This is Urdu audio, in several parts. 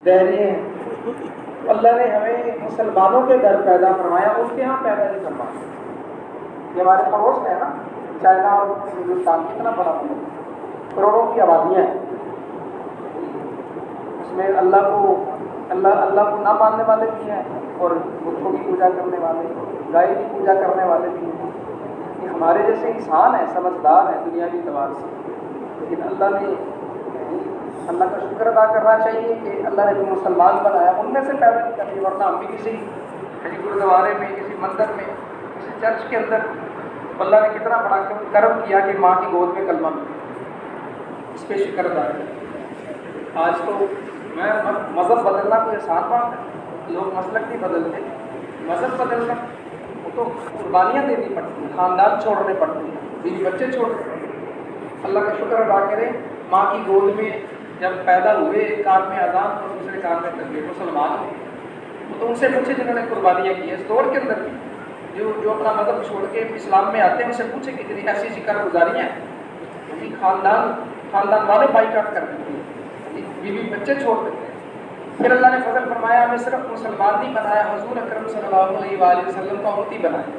رہ رہے ہیں، اللہ نے ہمیں مسلمانوں کے گھر پیدا فرمایا، ان کے یہاں پیدا نہیں فرمایا۔ یہ ہمارے پڑوس میں ہے نا، چائنا اور ہندوستان کتنا بڑا ملک ہے، کروڑوں کی آبادیاں ہیں، اس میں اللہ کو نہ ماننے والے بھی ہیں اور بتوں کی پوجا کرنے والے، گائے کی پوجا کرنے والے بھی ہیں۔ یہ ہمارے جیسے انسان ہیں، سمجھدار ہیں دنیاوی اعتبار سے، لیکن اللہ کا شکر ادا کرنا چاہیے کہ اللہ نے جو مسلمان بنایا ان میں سے پیدا نہیں کرنی، ورنہ ہم بھی کسی گرودوارے میں، کسی مندر میں، کسی چرچ کے اندر اللہ نے کتنا بڑا کرم کیا کہ ماں کی گود میں کلمہ ملا، اس پہ شکر ادا کریں۔ آج تو مذہب بدلنا کوئی آسان بات ہے، لوگ مسلک نہیں بدلتے، مذہب بدلنا وہ تو قربانیاں دینی پڑتی ہیں، خاندان چھوڑنے پڑتے ہیں، بیوی بچے چھوڑنے پڑتے ہیں۔ اللہ کا شکر ادا کریں، ماں کی گود میں جب پیدا ہوئے، ایک کان میں اذان اور دوسرے کان میں تکبیر، مسلمان ہوئے، تو ان سے پوچھے جنہوں نے قربانیاں کی ہیں اس دور کے اندر بھی، جو اپنا مذہب چھوڑ کے اسلام میں آتے ہیں، ان سے پوچھے کہ اتنی ایسی ایسی کار گزاریاں ہیں، خاندان والے بائیکاٹ کر دیتے ہیں، بیوی بچے چھوڑ دیتے ہیں۔ پھر اللہ نے فضل فرمایا ہمیں صرف مسلمان نہیں بنایا، حضور اکرم صلی اللہ علیہ وآلہ وسلم کا امتی بنایا،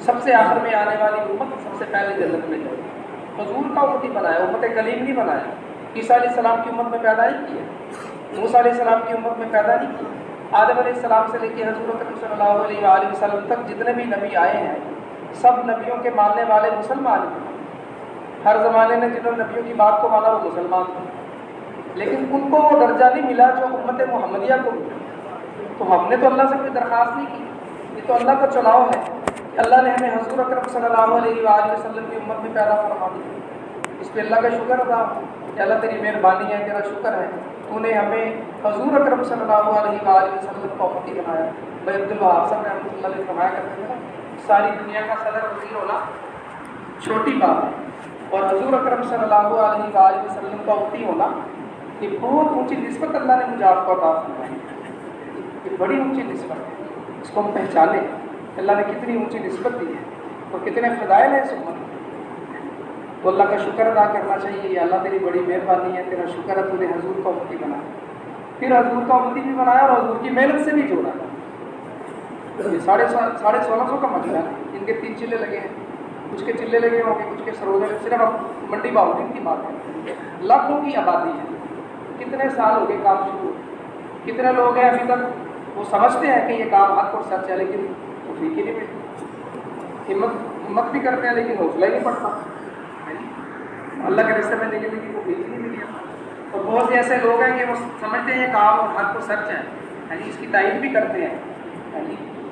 سب سے آخر میں آنے والی امت سب سے پہلے جنت میں جائے، حضور کا امتی بنایا، امت کلیم نہیں بنایا۔ عیسیٰ علیہ السلام کی امت میں پیدا نہیں کیا، موسیٰ علیہ السلام کی امت میں پیدا نہیں کیا، آدم علیہ السلام سے لے کے حضور اکرم صلی اللہ علیہ وآلہ وسلم تک جتنے بھی نبی آئے ہیں سب نبیوں کے ماننے والے مسلمان ہیں۔ ہر زمانے نے جنہوں نے نبیوں کی بات کو مانا وہ مسلمان تھے، لیکن ان کو وہ درجہ نہیں ملا جو امت محمدیہ کو ملا۔ تو ہم نے تو اللہ سے کوئی درخواست نہیں کی، یہ تو اللہ کا چناؤ ہے کہ اللہ نے ہمیں حضور اکرم صلی اللہ علیہ وآلہ وسلم کی امت میں پیدا فرما دیا۔ اس پہ اللہ کا شکر ادا کہ اللہ تیری مہربانی ہے، تیرا شکر ہے، تو نے ہمیں حضور اکرم صلی اللہ علیہ وآلہ وسلم کا امتی بنایا۔ بھائی عبدالوہاب صاحب رحمۃ اللہ علیہ فرمایا کرتے تھے ساری دنیا کا صدر وزیر ہونا چھوٹی بات ہے، اور حضور اکرم صلی اللہ علیہ وآلہ وسلم کا امتی ہونا یہ بہت اونچی نسبت اللہ نے مجھے آپ کو عطا فرمائی، یہ بڑی اونچی نسبت ہے، اس کو ہم پہچانیں اللہ نے کتنی اونچی نسبت دی ہے اور کتنے فضائل ہیں اس امت میں۔ تو اللہ کا شکر ادا کرنا چاہیے، یہ اللہ تیری بڑی مہربانی ہے، تیرا شکر ہے تو نے حضور کا امتی بنایا، پھر حضور کا امتی بھی بنایا اور حضور کی محنت سے بھی جوڑا۔ یہ 1650 کا مجمع ہے، ان کے 3 چلے لگے ہیں، کچھ کے چلے لگے ہوں گے، کچھ کے سروجے، صرف اب منڈی باؤدین کی بات ہے، لاکھوں کی آبادی ہے، کتنے سال ہو گئے کام شروع، کتنے لوگ ہیں ابھی تک وہ سمجھتے ہیں کہ یہ کام حق اور سچ ہے، لیکن توفیق ہی نہیں ملتی، ہمت بھی کرتے ہیں لیکن حوصلہ ہی نہیں پڑتا، اللہ کے راستے میں نکلنے کی توفیق نہیں ملی۔ اور بہت سے ایسے لوگ ہیں کہ وہ سمجھتے ہیں یہ کام اور حق اور سچ ہے، اس کی تائید بھی کرتے ہیں،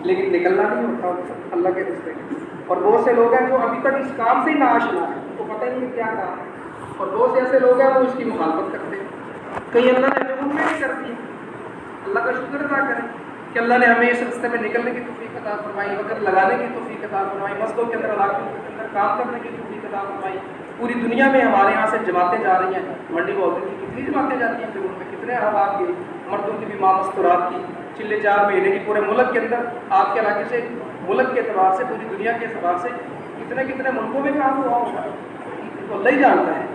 لیکن نکلنا نہیں ہوتا اللہ کے راستے میں۔ اور بہت سے لوگ ہیں جو ابھی تک اس کام سے ہی ناآشنا ہے، تو پتہ ہی نہیں کیا کام ہے، اور بہت سے ایسے لوگ ہیں وہ اس کی مخالفت کرتے ہیں، کہیں اللہ نے ہمیں ان میں نہیں کر دی۔ اللہ کا شکر ادا کریں کہ اللہ نے ہمیں اس راستے میں نکلنے کی توفیق عطا فرمائی، وقت لگانے کی توفیق عطا فرمائی، مسجدوں کے اندر، علاقوں کے اندر کام کرنے کی توفیق عطا فرمائی۔ پوری دنیا میں ہمارے یہاں سے جماعتیں جا رہی ہیں، منڈی باؤدین کی کتنی جماعتیں جاتی ہیں، جنہوں میں کتنے احباب کی، مردوں کی بھی ماں مستورات کی، چلے 4 مہینے کی، پورے ملک کے اندر، آپ کے علاقے سے، ملک کے اعتبار سے، پوری دنیا کے اعتبار سے کتنے ملکوں میں کام ہوا ہوگا، تو اللہ ہی جانتا ہے۔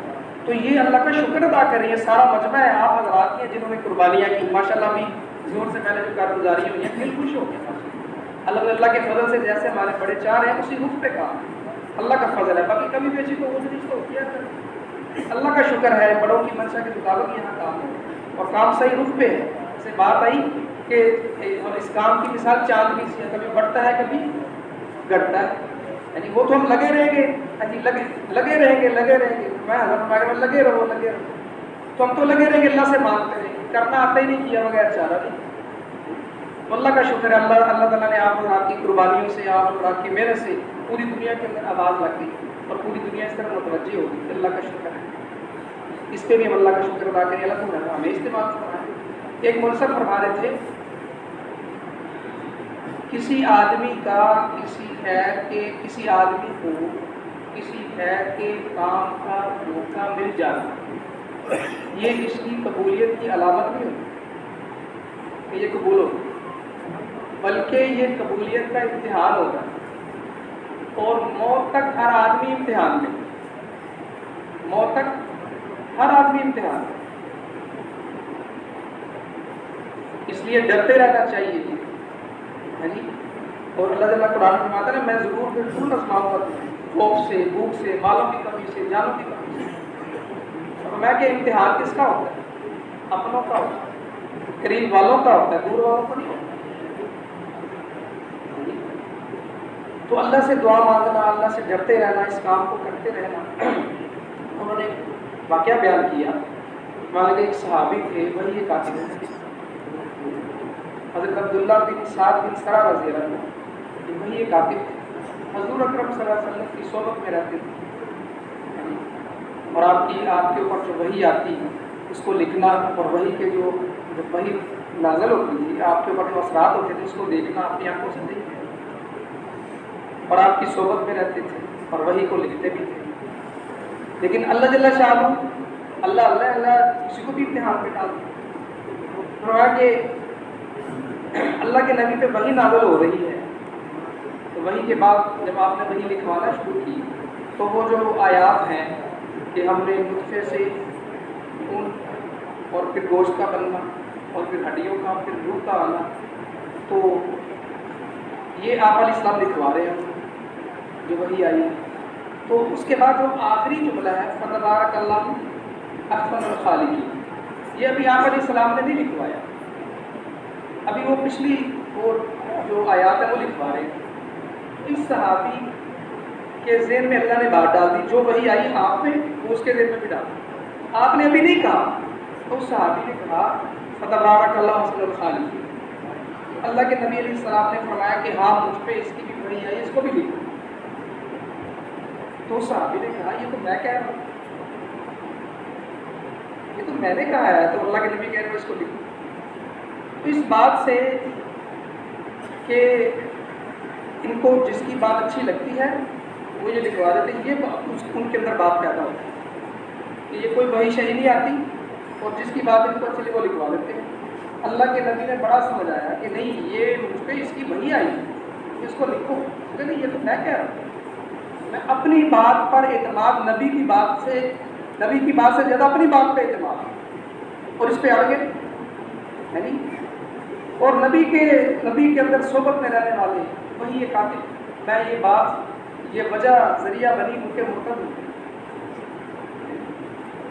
تو یہ اللہ کا شکر ادا کریں، یہ سارا مجمع ہے آپ حضرات کی جنہوں نے قربانیاں کی، ماشاءاللہ بھی زور سے پہلے جو کارگزاری ہوئی ہے، دل خوش ہو گیا، اللہ کے فضل سے جیسے ہمارے بڑے چار ہیں اسی رخ پہ کام، اللہ کا فضل ہے، باقی کبھی بیچی تو وہ نہیں تو کیا کریں، اللہ کا شکر ہے، بڑوں کی منشا کے مطابق یہاں کام ہے اور کام صحیح رخ پہ ہے۔ سے بات آئی کہ اور اس کام کی مثال چاند کی سی ہے، کبھی بڑھتا ہے کبھی گھٹتا ہے، یعنی وہ تو ہم لگے رہیں گے، لگے رہیں گے، میں حضرت میں لگے رہو، تو ہم تو لگے رہیں گے، اللہ سے مانگتے رہیں گے، کرنا آتا ہی نہیں، کیا بغیر چارہ نہیں۔ تو اللہ کا شکر ہے، اللہ تعالیٰ نے آپ اور آپ کی قربانیوں سے، آپ اور آپ کی محنت سے پوری دنیا کے اندر آواز لگ گئی اور پوری دنیا اس طرح متوجہ ہوگی، اللہ کا شکر ہے، اس پہ بھی ہم اللہ کا شکر ادا کریں، اللہ تعالیٰ ہمیں استعمال فرمائے۔ ایک منصب فرما رہے تھے، کسی آدمی کا کسی آدمی کو کسی خیر کے کام کا موقع مل جانا، یہ اس کی قبولیت کی علامت نہیں ہوتی کہ یہ قبول ہوگا، بلکہ یہ قبولیت کا امتحان ہوگا، اور موت تک ہر آدمی امتحان میں، موت تک ہر آدمی امتحان میں۔ لیے ڈرتے رہنا چاہیے جی. اور اللہ تعالیٰ قرآن میں فرماتا ہے میں ضرور بالکل آزماؤں گا خوف سے، بھوک سے، مالوں کی کمی سے، جانوں کی کمی سے. اور میں کہ امتحان کس کا ہوتا ہے؟ اپنوں کا ہوتا ہے، قریب والوں کا ہوتا ہے، دور والوں کا نہیں ہوتا. تو اللہ سے دعا مانگنا، اللہ سے ڈرتے رہنا، اس کام کو کرتے رہنا. انہوں نے واقعہ بیان کیا. مان کے ایک صحابی تھے، وہی ایک قاتل تھے، حضرت عبداللہ بن سعد بن سرا رضی اللہ عنہ، وہی ایک قاتل تھے. حضور اکرم صلی اللہ علیہ وسلم کی صحبت میں رہتے تھے اور آپ کے اوپر جو وحی آتی اس کو لکھنا اور وحی کے جو وحی نازل ہوتی تھی آپ کے اوپر جو اثرات ہوتے تھے اس کو دیکھنا، اپنی آنکھوں سے دیکھنا. اور آپ کی صحبت میں رہتے تھے اور وحی کو لکھتے بھی تھے. لیکن اللہ جل شانہ اللہ کسی کو بھی امتحان پہ ڈالتے. فرمایا کہ اللہ کے نبی پہ وحی نازل ہو رہی ہے، تو وحی کے بعد جب آپ نے وحی لکھوانا شروع کی تو وہ جو آیات ہیں کہ ہم نے نطفے سے خون اور پھر گوشت کا بننا اور پھر ہڈیوں کا، پھر روح کا آنا، تو یہ آپ علیہ السلام لکھوا رہے ہیں جو وحی آئی. تو اس کے بعد جو آخری جملہ ہے فتبارک اللہ احسن الخالقین، یہ ابھی آپ علیہ السلام نے نہیں لکھوایا، ابھی وہ پچھلی وہ جو آیات ہے وہ لکھوا رہے ہیں. اس صحابی کے ذہن میں اللہ نے بات ڈال دی، جو وحی آئی آپ میں وہ اس کے ذہن میں بھی ڈال دی. آپ نے ابھی نہیں کہا تو اس صحابی نے کہا فتبارک اللہ احسن الخالقین. اللہ کے نبی علیہ السلام نے فرمایا کہ ہاں مجھ پہ اس کی بھی وحی آئی، اس کو بھی لکھو. تو صحابی نے کہا یہ تو میں کہہ رہا ہوں، یہ تو میں نے کہا ہے. تو اللہ کے نبی کہہ رہے ہیں اس کو لکھو. تو اس بات سے کہ ان کو جس کی بات اچھی لگتی ہے وہ یہ لکھوا دیتے ہیں، یہ ان کے اندر بات پیدا ہوتی ہے کہ یہ کوئی وحی شہی نہیں آتی اور جس کی بات ان کو اچھی لگے وہ لکھوا دیتے ہیں. اللہ کے نبی نے بڑا سمجھایا کہ نہیں یہ مجھ پہ اس کی وحی آئی، اس کو لکھو. کہ نہیں یہ تو میں کہہ رہا ہوں، میں اپنی بات پر اعتماد، نبی کی بات سے زیادہ اپنی بات پہ اعتماد اور اس پہ آگے نہیں. اور نبی کے اندر صحبت میں رہنے والے وہی یہ قاتل، میں یہ بات یہ وجہ ذریعہ بنی ان کے مرتد ہوں.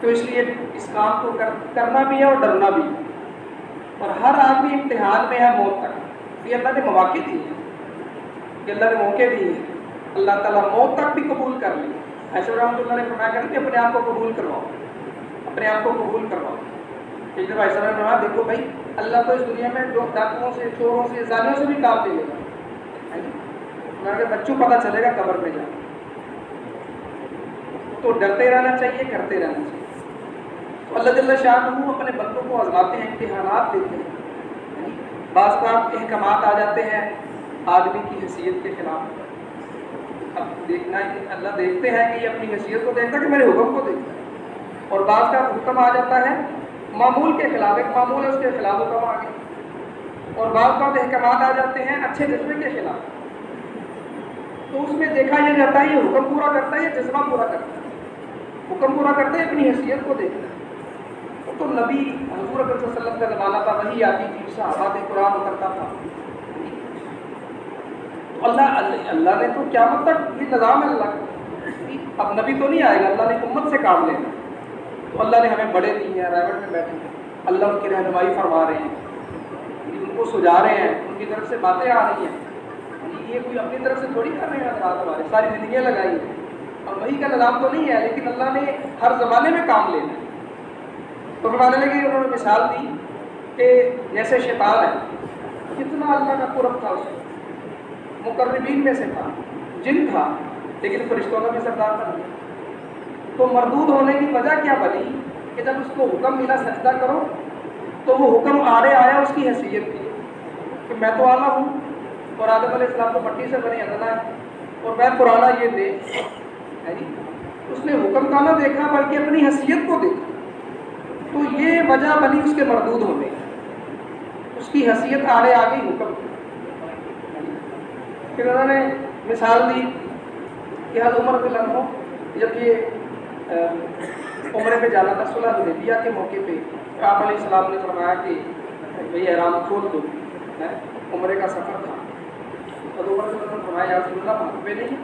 تو اس لیے اس کام کو کرنا بھی ہے اور ڈرنا بھی ہے. اور ہر آدمی امتحان میں ہے موت تک. یہ اللہ نے مواقع دی ہے، یہ اللہ نے موقع دی ہے. اللہ تعالیٰ موت تک بھی قبول کر لی. ایسے رحمۃ اللہ نے فرمایا کرتے کہ اپنے آپ کو قبول کرواؤ، اپنے آپ کو قبول کرواؤ. ایک دفعہ ایسا نے فرمایا دیکھو بھائی اللہ تو اس دنیا میں ڈاکوؤں سے، چوروں سے، زانیوں سے بھی کام لے لے گا. بچوں پتہ چلے گا قبر میں جا. تو ڈرتے رہنا چاہیے، کرتے رہنا چاہیے. تو اللہ جل شانہ اپنے بندوں کو آزماتے ہیں، امتحانات دیتے ہیں. بعض کا احکامات آ جاتے ہیں آدمی کی حیثیت کے خلاف. اب دیکھنا اللہ دیکھتے ہیں کہ یہ اپنی حیثیت کو دیکھتا ہے کہ میرے حکم کو دیکھتا ہے. اور بعض کا حکم آ جاتا ہے معمول کے خلاف، ایک معمول ہے اس کے خلاف حکم آ گیا. اور بعض کا احکامات آ جاتے ہیں اچھے جذبے کے خلاف. تو اس میں دیکھا یہ جاتا ہے یہ حکم پورا کرتا ہے، یہ جذبہ پورا کرتا ہے. حکم پورا کرتے ہیں، اپنی حیثیت کو دیکھتا ہے. تو نبی حضور اکرم صلی اللہ علیہ وسلم کا زمانہ تھا، وحی آتی تھی، صحابہ قرآن اترتا تھا. تو اللہ نے تو قیامت تک یہ نظام ہے اللہ کا. اب نبی تو نہیں آئے گا، اللہ نے امت سے کام لینا. تو اللہ نے ہمیں بڑے دی ہیں، رائبٹ میں بیٹھے ہیں، اللہ ان کی رہنمائی فرما رہے ہیں، ان کو سجا رہے ہیں، ان کی طرف سے باتیں آ رہی ہیں. یہ کوئی اپنی طرف سے تھوڑی کر رہے ہیں، حضرات ہمارے ساری زندگیاں لگائی ہیں. اور وہی کا نظام تو نہیں ہے، لیکن اللہ نے ہر زمانے میں کام لینا ہے. تو فرمانے لگے انہوں نے مثال دی کہ جیسے شیطان ہے، کتنا اللہ کا قرب تھا، اس مقربین میں سے تھا، جن تھا، لیکن فرشتوں کا بھی سردار بن گیا. تو مردود ہونے کی وجہ کیا بنی کہ جب اس کو حکم ملا سجدہ کرو تو وہ حکم آیا اس کی حیثیت تھی کہ میں تو اعلیٰ ہوں اور آدم علیہ السلام کو مٹی سے بنی ادنا ہے اور میں پرانا یہ دے. اس نے حکم کا نہ دیکھا بلکہ اپنی حیثیت کو دیکھا. تو یہ وجہ بنی اس کے مردود ہونے کی. اس کی حیثیت آ گئی حکم. پھر انہوں نے مثال دی کہ حضرت عمر رضی اللہ عنہ جب یہ عمرے پہ جانا تھا صلح حدیبیہ کے موقع پہ، آپ علیہ السلام نے فرمایا کہ بھئی احرام کھول دو، عمرے کا سفر تھا، حضرت عمر رضی اللہ عنہ نے فرمایا یا رسول اللہ ہم پہ نہیں،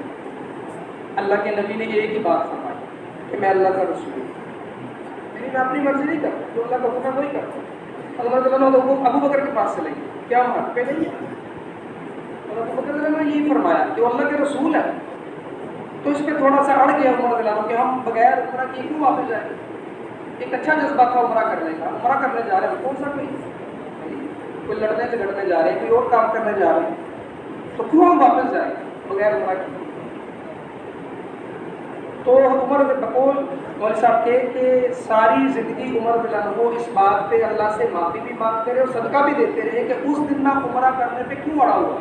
اللہ کے نبی نے ایک ہی بات فرمائی کہ میں اللہ کا رسول ہوں، یعنی میں اپنی مرضی نہیں کرتا، جو اللہ کا حکم ہے وہی کرتا ہوں۔ حضرت رضی اللہ عنہ ابو بکر کے پاس سے لگے، کیا ہم حق پہ نہیں ہے؟ حضرت ابو بکر رضی اللہ عنہ نے یہی فرمایا کہ وہ اللہ کے رسول ہے، تو اس پہ تھوڑا سا اڑ گیا عمر رضی اللہ عنہ کہ ہم بغیر عمرہ کیے کیوں واپس جائیں؟ ایک اچھا جذبہ تھا عمرہ کرنے کا، عمرہ کرنے جا رہے ہیں، کون سا کوئی لڑنے جھگڑنے جا رہے ہیں، کوئی اور کام کرنے جا رہے ہیں، تو کیوں ہم واپس جائیں بغیر عمرہ کیے؟ تو عمر بقول مولوی صاحب کہ ساری زندگی عمر رضی اللہ عنہ اس بات پہ اللہ سے معافی بھی مانگتے رہے اور صدقہ بھی دیتے رہے کہ اس دن نہ عمرہ کرنے پہ کیوں اڑا ہوا،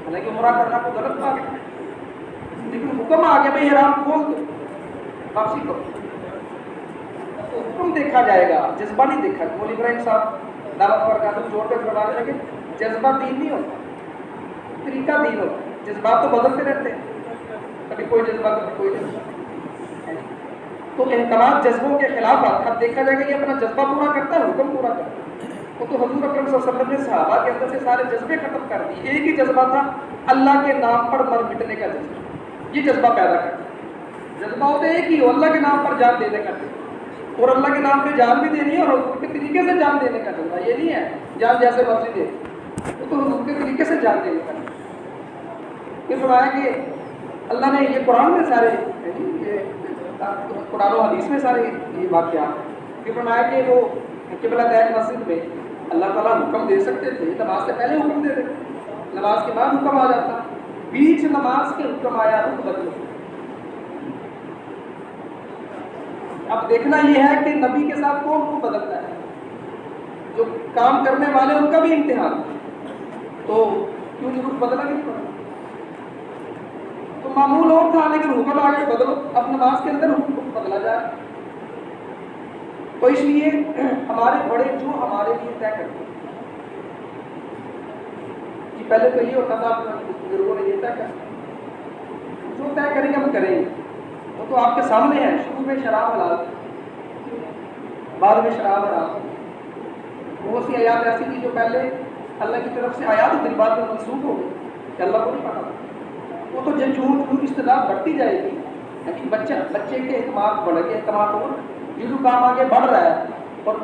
حالانکہ عمرہ کرنا کوئی غلط بات ہے، لیکن حکم آ گیا بھائی احرام کھول دو، واپسی کرو، تو حکم دیکھا جائے گا، جذبہ نہیں دیکھا۔ مولوی ابراہیم صاحب دعوت پر کا جوڑ کر فرمانے لگے جذبہ دین نہیں ہوتا، طریقہ دین ہوتا ہے، جذبات تو بدلتے رہتے ہیں، کبھی کوئی جذبہ کبھی کوئی جذبہ، تو احکامات جذبوں کے خلاف اب دیکھا جائے گا کہ اپنا جذبہ پورا کرتا ہے، حکم پورا کرتا ہے۔ وہ تو حضور اکرم صلی اللہ علیہ وسلم نے صحابہ کے اندر سے سارے جذبے ختم کر دیے، ایک ہی جذبہ تھا اللہ کے نام پر مر مٹنے کا جذبہ، یہ جذبہ پیدا کرتا ہے۔ جذبہ ہوتا ہے ایک ہی ہو، اللہ کے نام پر جان دینے کا جذبہ، اور اللہ کے نام پہ جان بھی دینی ہے اور حضور کے طریقے سے جان دینے کا جذبہ، یہ نہیں ہے جان جیسے مرضی دے، وہ تو حضور کے طریقے سے جان دینے کا جذبہ۔ یہ فرمایا کہ اللہ نے یہ قرآن میں سارے قرآن و حدیث میں سارے یہ واقعات، یہ فرمایا کہ وہ قبلہ دین مسجد میں اللہ تعالیٰ حکم دے سکتے تھے، نماز سے پہلے حکم دے دیتے، نماز کے بعد حکم آ جاتا، بیچ نماز کے حکم آیا رخ بدلو۔ اب دیکھنا یہ ہے کہ نبی کے ساتھ کون رخ بدلتا ہے، جو کام کرنے والے ان کا بھی امتحان، تو کیوں نہیں رخ بدلا نہیں پڑا؟ تو معمول اور تھا لیکن حکم آگے بدلو، اب نماز کے اندر حکم بدلا جائے۔ تو اس لیے ہمارے بڑے جو ہمارے لیے طے کرتے ہیں، کہ پہلے تو یہ ہوتا تھا بزرگوں نے یہ طے کیا، جو طے کریں گے ہم کریں گے، وہ تو آپ کے سامنے ہے، شروع میں شراب حلال بعد میں شراب حرام، بہت سی آیات ایسی تھی جو پہلے اللہ کی طرف سے آیات ہوتی بعد میں منسوخ ہو گئی کہ اللہ کو نہیں پتا، وہ تو جھوٹ اصطلاح بڑھتی جائے گی، لیکن بچے کے اعتماد بڑھ گئے، اعتماد ہو جو کام آگے بڑھ رہا ہے اور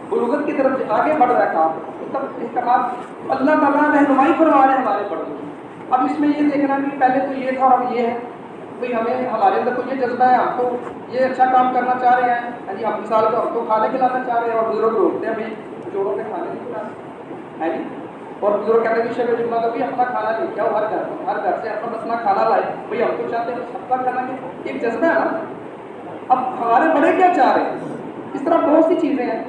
بلوغت کی طرف آگے بڑھ رہا ہے کام، تب اعتماد اللہ تعالیٰ رہنمائی فرما رہے ہیں ہمارے بڑوں۔ اب اس میں یہ دیکھنا کہ پہلے تو یہ تھا اور اب یہ ہے، بھئی ہمیں ہمارے اندر تو یہ جذبہ ہے، ہم تو یہ اچھا کام کرنا چاہ رہے ہیں، جی ہم مثال کو ہم تو کھانے کھلانا چاہ رہے ہیں، اور بزرگ روکتے ہیں بھائی جوڑوں کے کھانے نہیں کھلانا ہے جی، اور بزرگ کہتے ہیں کہ شب جمعہ کا بھی اپنا کھانا لے کے آؤ، ہر گھر سے اپنا کھانا لائے، بھائی ہم تو چاہتے ہیں سب کا کھانا کے ایک جذبہ ہے نا۔ اب ہمارے بڑے کیا چاہ رہے ہیں، اس طرح بہت سی چیزیں ہیں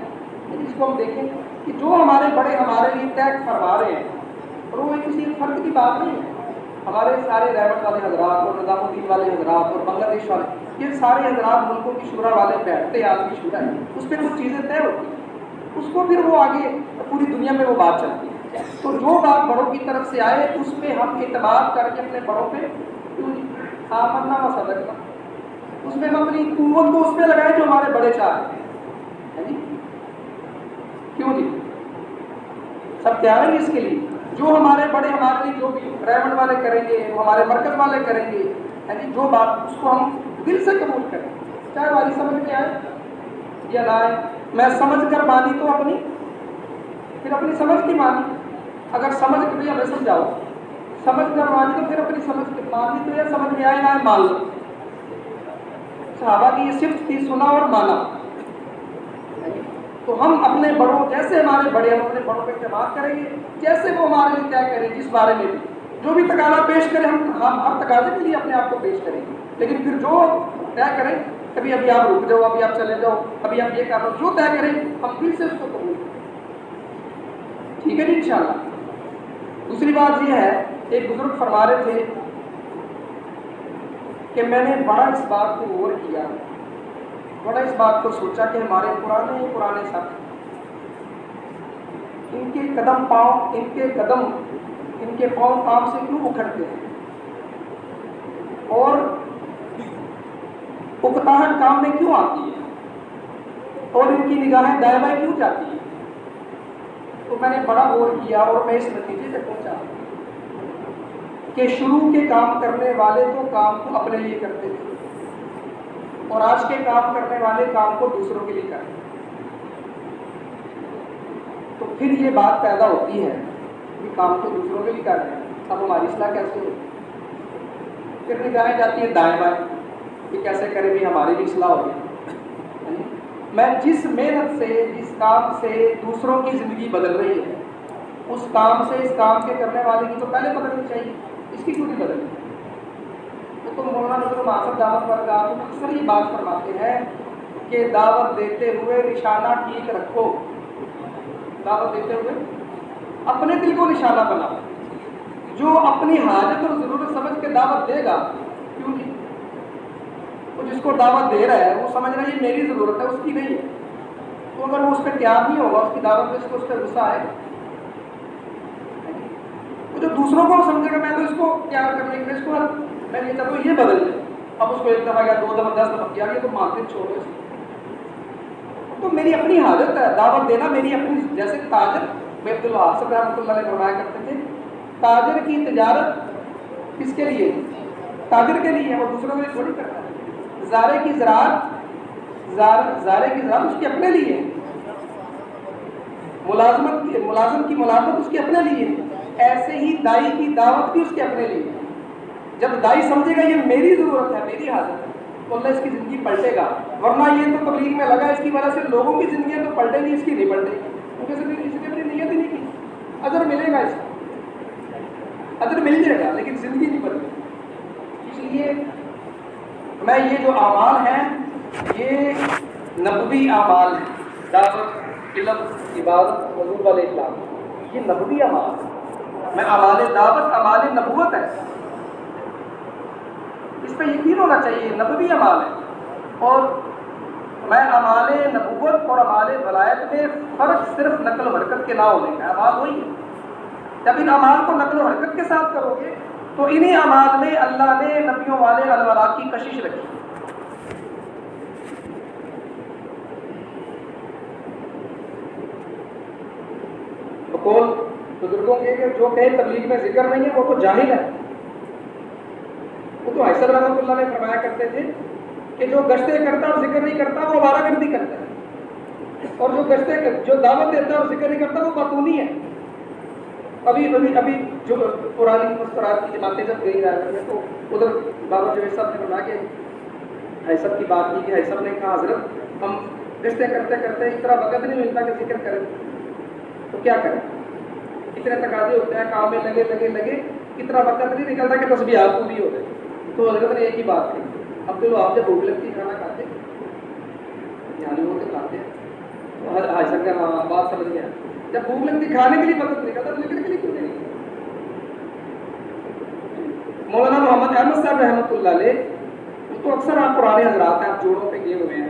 اس کو ہم دیکھیں کہ جو ہمارے بڑے ہمارے لیے طے فرما رہے ہیں، اور وہ کسی فرد کی بات نہیں ہے، ہمارے سارے رحمت والے حضرات اور نظام الدین والے حضرات اور بنگلہ دیش والے، یہ سارے حضرات ملکوں کی شورا والے بیٹھتے ہیں، عالمی شورا ہے، اس پہ کچھ چیزیں طے ہوتی ہیں، اس کو پھر وہ آگے پوری دنیا میں وہ بات چلتی ہے، تو جو بات بڑوں کی طرف سے آئے اس پہ ہم اعتماد کر کے اپنے بڑوں پہ آمنا و صدقنا، اس میں ہم اپنی قوت کو اس پہ لگائیں جو ہمارے بڑے چاہ رہے ہیں جی، کیوں جی سب تیار ہیں اس کے لیے، جو ہمارے بڑے ہمارے لیے جو بھی ریمنڈ والے کریں گے، ہمارے مرکز والے کریں گے، جو بات اس کو ہم دل سے قبول کریں، چاہے ہماری سمجھ میں آئے یا نہ آئے۔ میں سمجھ کر مانی تو اپنی، پھر اپنی سمجھ کی مانی، اگر سمجھ کے بھی ہمیں سمجھاؤ، سمجھ کر مانی تو پھر اپنی سمجھ کے مانی، تو یہ سمجھ میں آئے نہ آئے مان لو۔ صحابہ کی یہ صرف تھی، سنا اور مانا۔ تو ہم اپنے بڑوں، جیسے ہمارے بڑے ہم اپنے بڑوں پہ اعتماد کریں گے، جیسے وہ ہمارے لیے طے کریں، جس بارے میں بھی جو بھی تقاضا پیش کریں ہم ہر تقاضے کے لیے اپنے آپ کو پیش کریں گے، لیکن پھر جو طے کریں، کبھی ابھی آپ رک جاؤ، ابھی آپ چلے جاؤ، ابھی آپ یہ کر لو، جو طے کریں ہم پھر سے اس کو قبول کریں، ٹھیک ہے جی انشاءاللہ۔ دوسری بات یہ ہے، ایک بزرگ فرما رہے تھے کہ میں نے بڑا اس بات کو غور کیا، بڑا اس بات کو سوچا کہ ہمارے پرانے ساتھی، ان کے قدم پاؤں، ان کے پاؤں کام سے کیوں اکھڑتے ہیں، اور اکتاہٹ کام میں کیوں آتی ہے؟ اور ان کی نگاہیں دائیں بائیں کیوں جاتی ہیں؟ تو میں نے بڑا غور کیا اور میں اس نتیجے سے پہنچا کہ شروع کے کام کرنے والے تو کام کو اپنے لیے کرتے تھے اور آج کے کام کرنے والے کام کو دوسروں کے لیے کرتے ہیں۔ تو پھر یہ بات پیدا ہوتی ہے کہ کام کو دوسروں کے لیے کر رہے ہیں، اب ہماری اصلاح کیسے ہوگی؟ پھر نگاہیں جاتی ہیں دائیں بائیں کہ کیسے کریں بھی ہماری بھی اصلاح ہوگی۔ میں جس محنت سے جس کام سے دوسروں کی زندگی بدل رہی ہے اس کام سے اس کام کے کرنے والے کی تو پہلے بدلنی چاہیے، اس کی کیوں نہیں بدلنی؟ تو مولانا نظر معاصر دعوت پر اکثر یہ بات فرماتے ہیں کہ دعوت دیتے ہوئے نشانہ ٹھیک رکھو، دعوت دیتے ہوئے اپنے دل کو نشانہ بناؤ۔ جو اپنی حاجت اور ضرورت سمجھ کے دعوت دے گا، کیوں نہیں؟ وہ جس کو دعوت دے رہا ہے وہ سمجھ رہا ہے یہ میری ضرورت ہے، اس کی نہیں ہے، تو اگر وہ اس پہ تیار نہیں ہوگا اس کی دعوت میں، اس کو اس پہ غصہ آئے گا۔ وہ جو دوسروں کو سمجھے گا میں تو اس کو تیار کرنے کے لیے اس کو میں یہ چاہتا ہوں یہ بدل جائے، اب اس کو ایک دفعہ یا 2 دفعہ 10 دفعہ کیا، یہ تو مانتے چھوڑو اس کو، تو میری اپنی حاجت ہے دعوت دینا، میری اپنی، جیسے تاجر عبد الوہاب رحمۃ اللہ علیہ فرمایا کرتے تھے تاجر کی تجارت کس کے لیے؟ تاجر کے لیے، وہ دوسروں کے لیے تھوڑی کرتا ہے۔ زارے کی زراعت اس کے اپنے لیے، ملازم کی ملازمت اس کے اپنے لیے، ایسے ہی دائی کی دعوت بھی اس کے اپنے لیے۔ جب دائی سمجھے گا یہ میری ضرورت ہے، میری حاجت ہے، تو اللہ اس کی زندگی پلٹے گا، ورنہ یہ تو تبلیغ میں لگا اس کی وجہ سے لوگوں کی زندگیاں تو پلٹے نہیں، اس کی نہیں پلٹے، کیونکہ اس نے اپنی نیت ہی نہیں کی۔ اجر ملے گا، اس کو اجر مل جائے گا، لیکن زندگی نہیں بدلے۔ اس لیے میں یہ جو اعمال ہیں یہ نبوی اعمال ہیں، دعوت، علم، عبادت، حضور علیہ السلام، یہ نبوی اعمال ہیں۔ میں اعمال دعوت، اعمال نبوت ہے، اس پہ یقین ہونا چاہیے، نبوی اعمال ہے۔ اور میں اعمال نبوت اور اعمال ولایت میں فرق صرف نقل و حرکت کے نہ ہونے کا، اعمال وہی ہے۔ جب ان اعمال کو نقل و حرکت کے ساتھ کرو گے تو انہی اعمال میں اللہ نے نبیوں والے الولا کی کشش رکھی۔ بقول بزرگوں کے کہ جو کہے تبلیغ میں ذکر نہیں ہے وہ تو جاہل ہے۔ وہ تو حیثر رحمۃ اللہ علیہ فرمایا کرتے تھے کہ جو گشتیں کرتا اور ذکر نہیں کرتا وہ آوارہ گردی کرتا ہے، اور جو دعوت دیتا ہے اور ذکر نہیں کرتا وہ باطونی ہے۔ ابھی جو پرانی مسترات کی جماعتیں جب گئی رہی ہیں تو ادھر بابا جوید صاحب نے فرمایا کہ حیثر کی بات کی کہ حیثر نے کہا حضرت ہم رشتے کرتے کرتے اس طرح وقت نہیں ملتا کہ ذکر کریں، تو کیا کریں؟ اتنے تقاضے ہوتے ہیں، کام میں لگے اتنا وقت نہیں نکلتا کہ تسبیحات پوری ہو جائے۔ تو حضرت نے ایک ہی بات کہی، عبد الوہاب جب بھوک لگتی کھانا کھاتے یعنی وہ تو کھاتے ہیں، تو حیثر کا ہاں بات سمجھ گیا، جب بھوک لگتی کھانے کے لیے وقت نکلتا تو لکھنے کے لیے کیوں نہیں؟ مولانا محمد احمد صاحب رحمۃ اللہ علیہ، تو اکثر آپ پرانے حضرات ہیں، آپ جوڑوں پہ گئے ہوئے ہیں،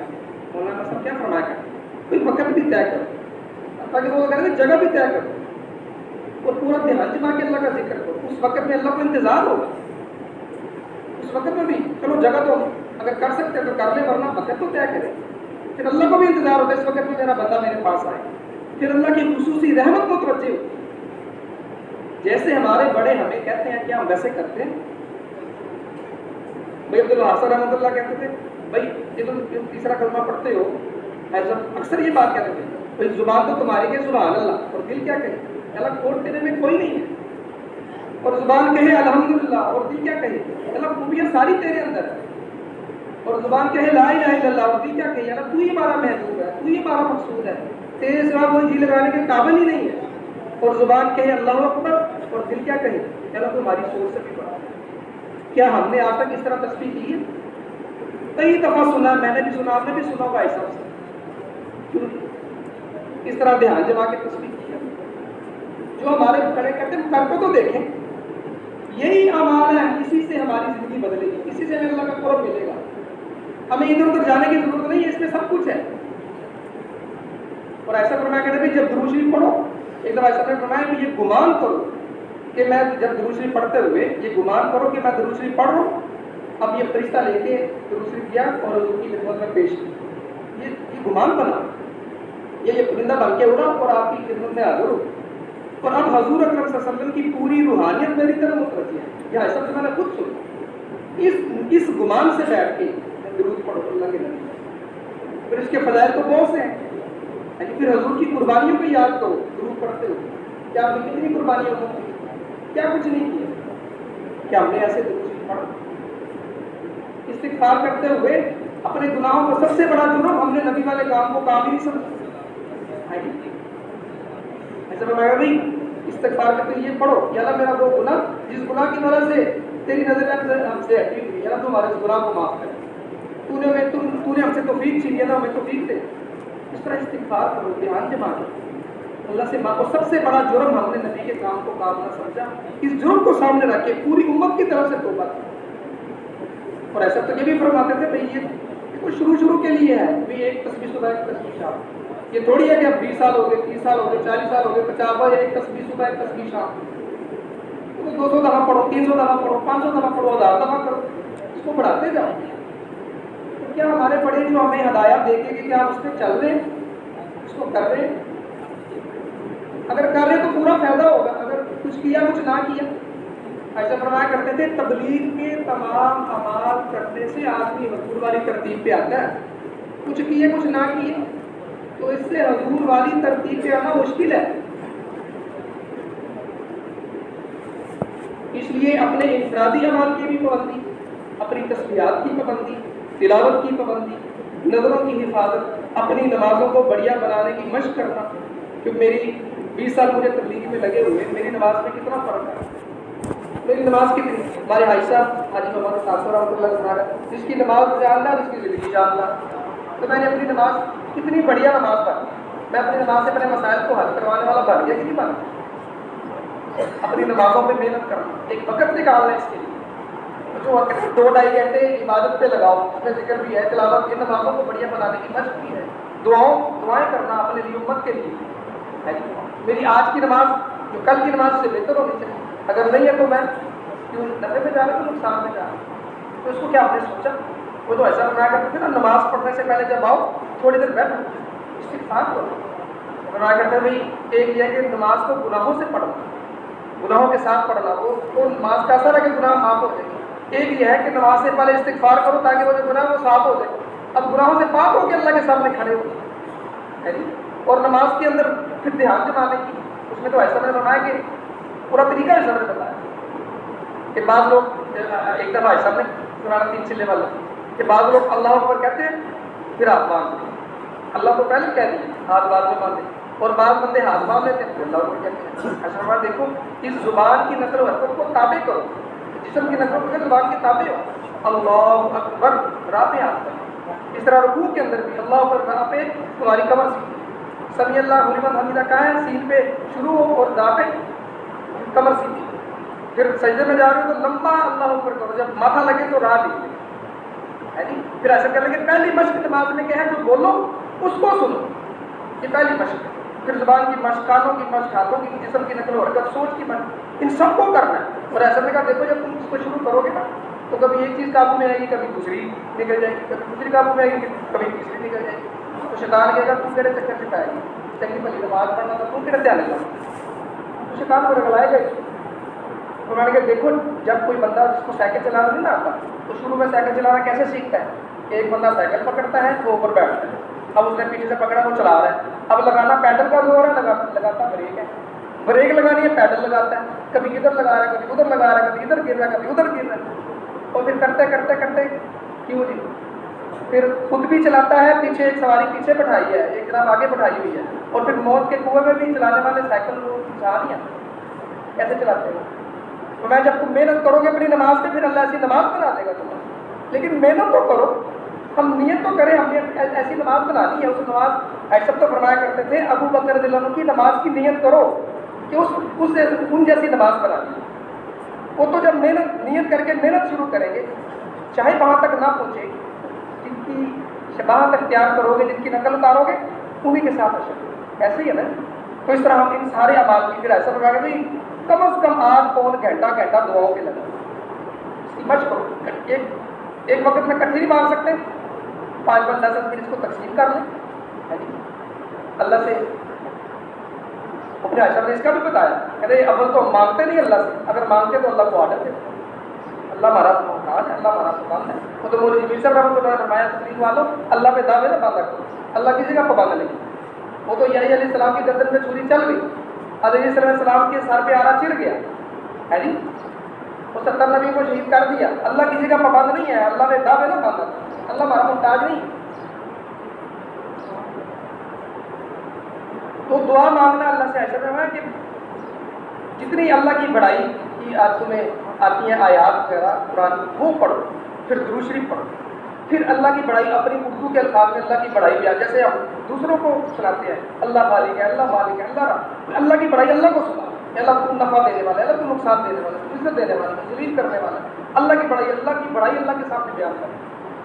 مولانا صاحب کیا فرمایا کرتے کوئی وقت بھی طے کرو، تاکہ وہ کہتے ہیں جگہ بھی طے کرو اور پورا دھیان جما کے اللہ کا ذکر کرو، اس وقت میں اللہ کو انتظار ہوگا، اس وقت میں بھی چلو جگہ تو اگر کر سکتے ہیں تو کر لیں، ورنہ وقت تو طے کریں، پھر اللہ کو بھی انتظار ہوگا اس وقت میں میرا بندہ میرے پاس آئے، پھر اللہ کی خصوصی رحمت متوجہ ہوتی ہے۔ جیسے ہمارے بڑے ہمیں کہتے ہیں کہ ہم ویسے کرتے ہیں۔ بھائی عبد الحسن رحمۃ اللہ کہتے تھے بھائی یہ تو تیسرا کلمہ پڑھتے ہو، اکثر یہ بات کہتے تھے بھائی زبان تو تمہاری ہے سبحان اللہ، اور دل کیا کہے اللہ کوٹ تیرے میں کوئی نہیں ہے، اور زبان کہے الحمدللہ اور دل کیا کہے اللہ خوبیاں ساری تیرے اندر ہے، اور زبان کہے لا الہ الا اللہ اور دل کیا کہے اللہ تو ہی ہمارا محبوب ہے، تو ہی ہمارا مقصود ہے، تیرے سوا کوئی جی لگانے کے قابل ہی نہیں ہے، اور زبان کہے اللہ اکبر اور دل کیا کہے اللہ تمہاری سوچ سے بھی بڑا ہے۔ کیا ہم نے آج تک اس طرح تسبیح کی ہے؟ کئی دفعہ سنا، میں نے بھی سنا، آپ نے بھی سنا ہوگا ایسا اس طرح دھیان جما کے تسبیح کی ہے۔ جو ہمارے کھڑے کرتے ہیں کر کو تو دیکھیں، یہی اعمال ہے، اسی سے ہماری زندگی بدلے گی، اسی سے ہمیں اللہ کا قرب ملے گا، ہمیں ادھر ادھر جانے کی ضرورت نہیں ہے، اس میں سب کچھ ہے۔ اور ایسا فرمایا کرتے ہیں جب درود شریف پڑھو، ایک دفعہ ایسا فرمایا کہ یہ گمان کرو کہ میں جب درود شریف پڑھتے ہوئے یہ گمان کرو کہ میں درود شریف پڑھ رہا ہوں، اب یہ فرشتہ لے کے درود شریف کیا اور حضور کی خدمت میں پیش کیا، یہ گمان بنا یہ پرندہ بن کے اڑا اور آپ کی خدمت میں حاضر ہو، اور اب حضور اکرم صلی اللہ علیہ وسلم کی پوری روحانیت میری طرف متوجہ ہے، یہ ایسا تو میں نے خود سنا، اس گمان سے بیٹھ کے درود پڑھو اللہ کے نبی، پھر اس کے فضائل تو بہت سے ہیں، لیکن پھر حضور کی قربانیوں کو یاد کرو درود پڑھتے ہو، کیا آپ نے کتنی قربانیاں کی، کیا کچھ نہیں کیا، کیا ہم نے ایسے درود پڑھا؟ استغفار کرتے ہوئے اپنے گناہوں کو سب سے بڑا جرم ہم نے نبی والے کام کو کام ہی نہیں سمجھا، ایسا فرمایا بھائی استغفار کرتے یہ پڑھو، یا اللہ میرا وہ گناہ جس گناہ کی وجہ سے تیری نظر ہم سے ہٹی ہوئی، یا اللہ تمہارے اس گناہ کو معاف کر، تو نے ہم سے توفیق چھینی ہے نا، ہمیں توفیق دے، اس طرح استغفار کرو، دھیان جما کرو اللہ سے مانگو۔ سب سے بڑا جرم ہم نے نبی کے کام کو کام نہ سمجھا، اس جرم کو سامنے رکھ کے پوری امت کی طرف سے توبہ کی، اور ایسا تو یہ بھی فرماتے تھے بھائی یہ کچھ شروع کے لیے ہے، بھی ایک تسبیح صبح ایک تسبیح شام، یہ تھوڑی ہے کہ اب 20 سال ہو گئے 30 سال ہو گئے 40 سال ہو گئے 50 بار ایک تسبیح صبح ایک تسبیح شام، 200 دفعہ پڑھو 300 دفعہ پڑھو 500 دفعہ پڑھو 1000 دفعہ کرو، اس کو بڑھاتے جاؤ۔ تو کیا ہمارے بڑے جو ہمیں ہدایات دیکھیں کہ کیا ہم اس پہ چل رہے ہیں، اس کو کر رہے ہیں؟ اگر کر رہے ہیں تو پورا فائدہ ہوگا، اگر کچھ کیا کچھ نہ کیا، ایسا فرمایا کرتے تھے تبلیغ کے تمام اعمال کرنے سے آدمی حضور والی ترتیب پہ آتا ہے، کچھ کیے کچھ نہ کیے تو اس سے حضور والی ترتیب پہ آنا مشکل ہے۔ اس لیے اپنے انفرادی اعمال کی بھی پابندی، اپنی تسبیحات کی پابندی، تلاوت کی پابندی، نظروں کی حفاظت، اپنی نمازوں کو بڑھیا بنانے کی مشق کرنا، کہ میری 20 سال مجھے تبلیغ میں لگے ہوئے، میری نماز میں کتنا فرق ہے، میری نماز کتنی، ہمارے حاج صاحب حاجی محمد صاحب رحمۃ اللہ علیہ، جس کی نماز جاننا جس کی زندگی جاننا، تو میں نے اپنی نماز کتنی بڑھیا نماز پڑھی، میں اپنی نماز سے اپنے مسائل کو حل کروانے والا بن گیا کہ نہیں بن؟ اپنی نمازوں پہ محنت کرنا، ایک وقت نکالنا اس کے لیے، جو وقت 2-2.5 گھنٹے عبادت پہ لگاؤ، اس میں ذکر بھی ہے، تلاوت کی، نمازوں کو بڑھیا بنانے کی مشق بھی ہے، دعائیں کرنا اپنے لیے امت کے لیے، میری آج کی نماز جو کل کی نماز سے بہتر ہونی چاہیے، اگر نہیں ہے تو میں کیوں 90 میں جا رہا ہوں نقصان میں جا رہا ہوں، تو اس کو کیا آپ نے سوچا؟ وہ تو ایسا بنایا کرتے تھے نا، نماز پڑھنے سے پہلے جب آؤ تھوڑی دیر بیٹھو استغفار کرو، بنایا کرتے بھائی ایک یہ کہ نماز کو گناہوں سے پڑھنا، گناہوں کے ساتھ پڑھنا، وہ نماز کا اثر ہے کہ گناہ معاف ہو جائے، ایک یہ ہے کہ نماز سے پہلے استغفار کرو تاکہ وہ جو گناہ وہ صاف ہو جائے، اب گناہوں سے پاک ہو کے اللہ کے سامنے کھڑے ہو، اور نماز کے اندر پھر دھیان جمانے کی، اس میں تو ایسا میں بنایا کہ پورا طریقہ ایسا میں بتایا کہ بعض لوگ ایک دفعہ ایسا میں سنانا 3 چلے والا کہ بعض لوگ اللہ اکبر کہتے ہیں پھر ہاتھ باندھتے ہیں، اللہ کو پہلے کہہ دیں ہاتھ بعد میں باندھے، اور بعض بندے ہاتھ باندھ لیتے ہیں پھر اللہ اکبر کہتے ہیں۔ ایسا دیکھو اس زبان کی نقل و حرکت کو تابع کرو، جسم کی نقل و حرکت زبان کی تابع ہو، اللہ اکبر راہ پہ ہاتھ کرو، اس طرح رکوع کے اندر بھی اللہ اکبر راہ پہ تمہاری کمر سیدھی، سمی اللہ لمن حمیدہ کہاں ہے، سین پہ شروع ہو اور دا پہ کمر سیدھی، پھر سجدے میں جا رہے ہو تو لمبا اللہ اکبر کرو، جب ماتھا لگے تو راہ دیجیے، ہے جی، پھر ایسا کرنے کے پہلی مشق نماز میں کیا ہے، جو بولو اس کو سنو، یہ پہلی مشق ہے، پھر زبان کی مشق، کانوں کی مشق، ہاتھوں کی، جسم کی نقل و حرکت، سوچ کی مشق، ان سب کو کرنا ہے، اور ایسا میں کہا دیکھو جب تم اس کو شروع کرو گے نا تو کبھی ایک چیز قابو میں آئے گی، کبھی دوسری نکل جائے گی، کبھی دوسری قابو میں آئے گی، کبھی تیسری نکل جائے گی، تو شیطان کہے گا تم تیرے چکر سے پائے گی، چنگی بھلی نماز پڑھنا تھا تم کہتے آنے لگا، تو شیطان کو رگلائے گا اس کو۔ تو میں نے کہا دیکھو جب کوئی بندہ جس کو سائیکل چلانا نہیں نہ آتا تو شروع میں سائیکل چلانا کیسے سیکھتا ہے، ایک بندہ سائیکل پکڑتا ہے وہ اوپر بیٹھتا ہے، اب اس نے پیچھے سے پکڑا وہ چلا رہا ہے، اب لگانا پیڈل کا زور ہے، لگاتا بریک ہے، بریک لگانی ہے پیڈل لگاتا ہے، کبھی ادھر لگا رہا ہے کبھی ادھر لگا رہا ہے، کبھی ادھر گر رہا ہے کبھی ادھر گر رہا ہے، اور پھر کرتے کرتے کرتے کیوں جی پھر خود بھی چلاتا ہے، پیچھے ایک سواری پیچھے بٹھائی ہے، ایک جناب آگے بٹھائی ہوئی ہے، اور پھر موت کے کنویں میں بھی چلانے والے سائیکل نہیں ہیں کیسے چلاتے ہو؟ تو میں جب تم محنت کرو گے اپنی نماز پہ پھر اللہ ایسی نماز بنا دے گا تمہیں، لیکن محنت تو کرو، ہم نیت تو کریں، ہم نے ایسی نماز بنانی ہے، اس نماز ایسا تو فرمایا کرتے تھے ابو بکر رضی اللہ عنہ کی نماز کی نیت کرو کہ ان جیسی نماز بنانی ہے، وہ تو جب نیت کر کے محنت شروع کریں گے چاہے وہاں تک نہ پہنچے، جن کی شباہت اختیار کرو گے، جن کی نقل اتارو گے انہیں کے ساتھ اشر، ایسے ہی ہے نا۔ تو اس طرح ہم ان سارے اعمال کی پھر ایسا فرمایا کہ کم از کم آدھ پون گھنٹہ دعاؤں کے لگا، اس کی مشق کرو، ایک وقت میں کٹھی نہیں مانگ سکتے، 5-10 منٹ اس کو تقسیم کر لیں، اللہ سے اپنے عائشہ نے اس کا بھی بتایا، کہتے اول تو ہم مانگتے نہیں اللہ سے، اگر مانگتے تو اللہ کو آڈر دیتے، اللہ ہمارا محتاج ہے، اللہ ہمارا پابند ہے۔ وہ تو مولوی جمیل صاحب رحمۃ اللہ نے فرمایا تقریر والوں اللہ پہ دعوے نہ باندھا کرو، اللہ کسی کا پابند نہیں۔ وہ تو یحییٰ علیہ السلام کی گردن میں چھری چل گئی، حضرت عیسیٰ علیہ السلام کے سر پہ آرا چڑھ گیا ہے جی، وہ 70 نبی کو شہید کر دیا، اللہ کسی کا پابند نہیں ہے، اللہ پہ دعوے نہ باندھا کرو، اللہ ہمارا محتاج نہیں۔ تو دعا مانگنا اللہ سے ایسا ہے کہ جتنی اللہ کی بڑائی کی تمہیں آتی ہیں آیات وغیرہ قرآن وہ پڑھو، پھر درود شریف پڑھو، پھر اللہ کی بڑائی اپنی اردو کے الفاظ میں اللہ کی بڑائی بھی جیسے ہم دوسروں کو سناتے ہیں اللہ خالق ہے، اللہ مالک ہے، اللہ کی بڑائی اللہ کو سنا، اللہ کو نفع دینے والا ہے، اللہ کو نقصان دینے والا ہے، عزت دینے والا ہے، ذلیل کرنے والا ہے، اللہ کی بڑائی اللہ کے سامنے بیان کریں۔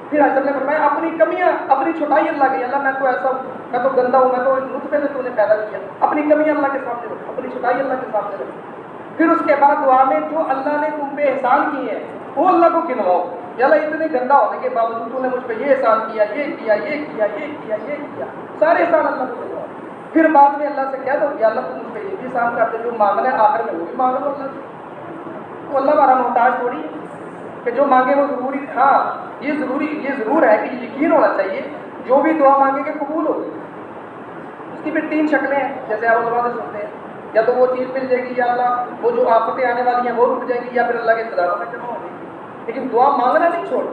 پھر حضرت نے فرمایا اپنی کمیاں اپنی چھٹائی اللہ کی، اللہ میں تو ایسا ہوں، میں تو گندا ہوں، میں تو نطفے سے تو نے پیدا کیا، اپنی کمیاں اللہ کے سامنے رکھو، اپنی چھٹائی اللہ کے سامنے رکھو۔ پھر اس کے بعد دعا میں جو اللہ نے تم پہ احسان کیے ہیں وہ اللہ کو گنواؤ، یا اللہ اتنے گندا ہونے کے باوجود تو نے مجھ پہ یہ احسان کیا، یہ کیا، یہ کیا، یہ کیا، یہ کیا، سارے احسان اللہ کو گنواؤ۔ پھر بعد میں اللہ سے کہہ دو کہ اللہ تم مجھ پہ یہ بھی احسان کرتے، جو مانگنا ہے آخر میں وہ بھی مانگ لو اللہ سے۔ تو اللہ ہمارا محتاج تھوڑی ہے کہ جو مانگے وہ ضروری، ہاں یہ ضرور ہے کہ یہ یقین ہونا چاہیے جو بھی دعا مانگے کہ قبول ہوگی۔ اس کی پھر 3 شکلیں ہیں جیسے آپ علماء سے سنتے ہیں، یا تو وہ چیز مل جائے گی، یا اللہ وہ جو آفتیں آنے والی ہیں وہ رک جائیں گی، یا پھر اللہ کے انتظاروں میں جمع ہوگی۔ لیکن دعا مانگنا نہیں چھوڑ۔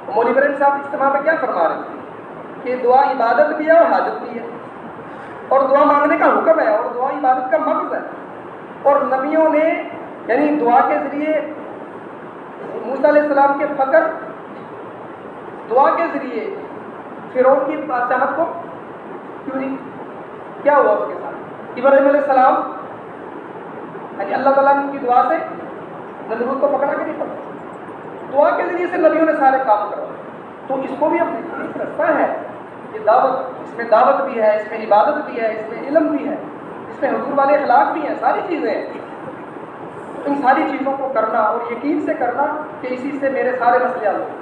مولوی برہم صاحب اجتماع پہ کیا فرما رہے ہیں کہ دعا عبادت بھی ہے اور حاجت بھی ہے، اور دعا مانگنے کا حکم ہے، اور دعا عبادت کا مغز ہے۔ اور نبیوں نے یعنی دعا کے ذریعے موسیٰ علیہ السلام کے فقر، دعا کے ذریعے فرعون کی بادشاہت کو کیوں نہیں، کیا ہوا اس کے ساتھ؟ ابراہیم علیہ السلام یعنی اللہ تعالیٰ نے ان کی دعا سے نمرود کو پکڑا کہ نہیں پکڑا؟ دعا کے ذریعے سے نبیوں نے سارے کام کرا۔ تو اس کو بھی ہم ایک رستہ ہے، یہ دعوت، اس میں دعوت بھی ہے، اس میں عبادت بھی ہے، اس میں علم بھی ہے، اس میں حضور والے اخلاق بھی ہیں، ساری چیزیں ہیں۔ ان ساری چیزوں کو کرنا اور یقین سے کرنا کہ اسی سے میرے سارے مسئلے حل ہوں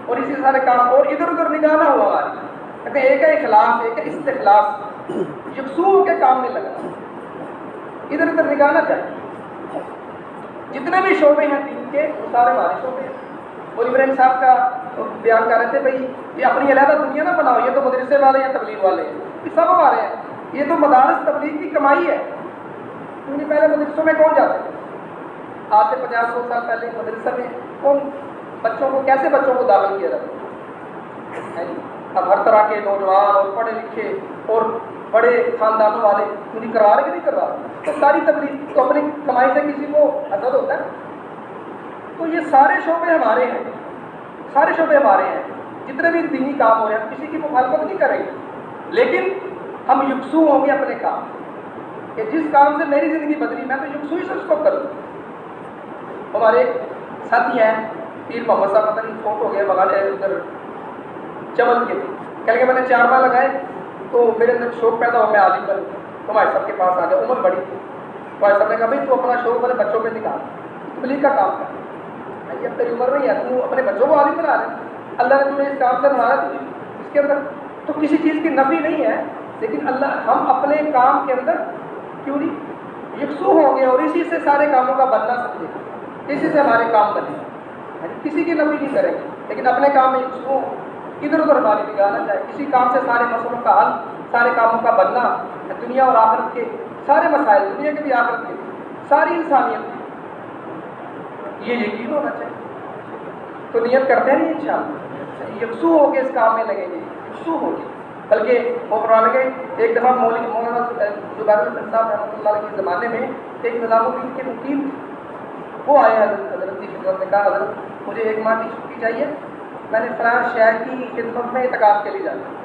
اور اسی سے سارے کام، اور ادھر ادھر نگاہ نہ ہوا ہماری، کہتے ہیں ایک ہے اخلاص، ایک ہے استخلاص، یکسو ہو کے کام میں لگنا، ادھر ادھر نگاہ نہ چاہیے۔ جتنے بھی شعبے ہیں دین کے وہ سارے ہمارے شعبے ہیں۔ اور ابراہیم صاحب کا بیان کر رہے تھے بھائی یہ اپنی علیحدہ دنیا نہ بناؤ، یہ تو مدرسے والے یا تبلیغ والے ہیں، یہ سب ہمارے ہیں، یہ تو مدارس تبلیغ کی کمائی ہے۔ کیونکہ پہلے مدرسوں میں کون جاتے تھے؟ آج سے 50-100 سال پہلے مدرسہ میں کون بچوں کو کیسے بچوں کو داخل کیا جاتا ہے؟ اب ہر طرح کے نوجوان اور پڑھے لکھے اور بڑے خاندانوں والے انہیں کروا رہے کہ نہیں کروا رہے؟ تو ساری تبلیغ تو اپنی کمائی سے کسی کو حسد ہوتا ہے۔ تو یہ سارے شعبے ہمارے ہیں، سارے شعبے ہمارے ہیں، جتنے بھی دینی کام ہو رہے ہیں ہم کسی کی مخالفت نہیں کریں گے، لیکن ہم یکسو ہوں گے اپنے کام کہ جس کام سے میری زندگی بدلی میں تو یکسوئی سے اس کو کروں۔ ہمارے ایک ساتھی ہیں پیر محمد صاحب، پتہ نہیں فوت ہو گئے، بغل ادھر چمن کے تھے، کہہ لگے میں نے 4 ماہ لگائے تو میرے اندر شوق پیدا ہوا، میں عالم بن تو ہمارے صاحب کے پاس آ گیا، عمر بڑی تھی، ہمارے صاحب نے کہا بھائی تو اپنا شوق اپنے بچوں پہ نکال، تبلیغ کا کام کر، اب تیری عمر نہیں ہے تو اپنے بچوں کو عالم بنا رہے، اللہ نے تمہیں اس کام سے نوازا، اس کے اندر تو کسی چیز کی نفی نہیں ہے، لیکن اللہ ہم اپنے کام کے اندر کیوں نہیں یکسو ہوں گے اور اسی سے سارے کاموں کا بننا سکتے ہیں، اسی سے ہمارے کام بنے، کسی کی نفی نہیں کریں گے، لیکن اپنے کام میں یکسو ہوں، ادھر ادھر ہماری نگاہ نہ جائے، کسی کام سے سارے مسئلوں کا حل، سارے کاموں کا بننا، دنیا اور آخرت کے سارے مسائل، دنیا کے بھی آخرت کے ساری انسانیت کی یہ یقین ہونا چاہیے۔ تو نیت کرتے ہیں انشاءاللہ یکسو ہو کے اس کام میں لگیں گے، یکسو ہو کے، بلکہ وہ قرآن کے ایک دفعہ مولانا زبیر الحسن صاحب رحمۃ اللہ علیہ کے زمانے میں ایک نظام الدین کے وکیل وہ آئے حضرت کی خدمت میں، کہا حضرت مجھے 1 ماہ کی چھٹی چاہیے، میں نے فلاں شہر کی خدمت میں اعتکاف کے لیے جانا۔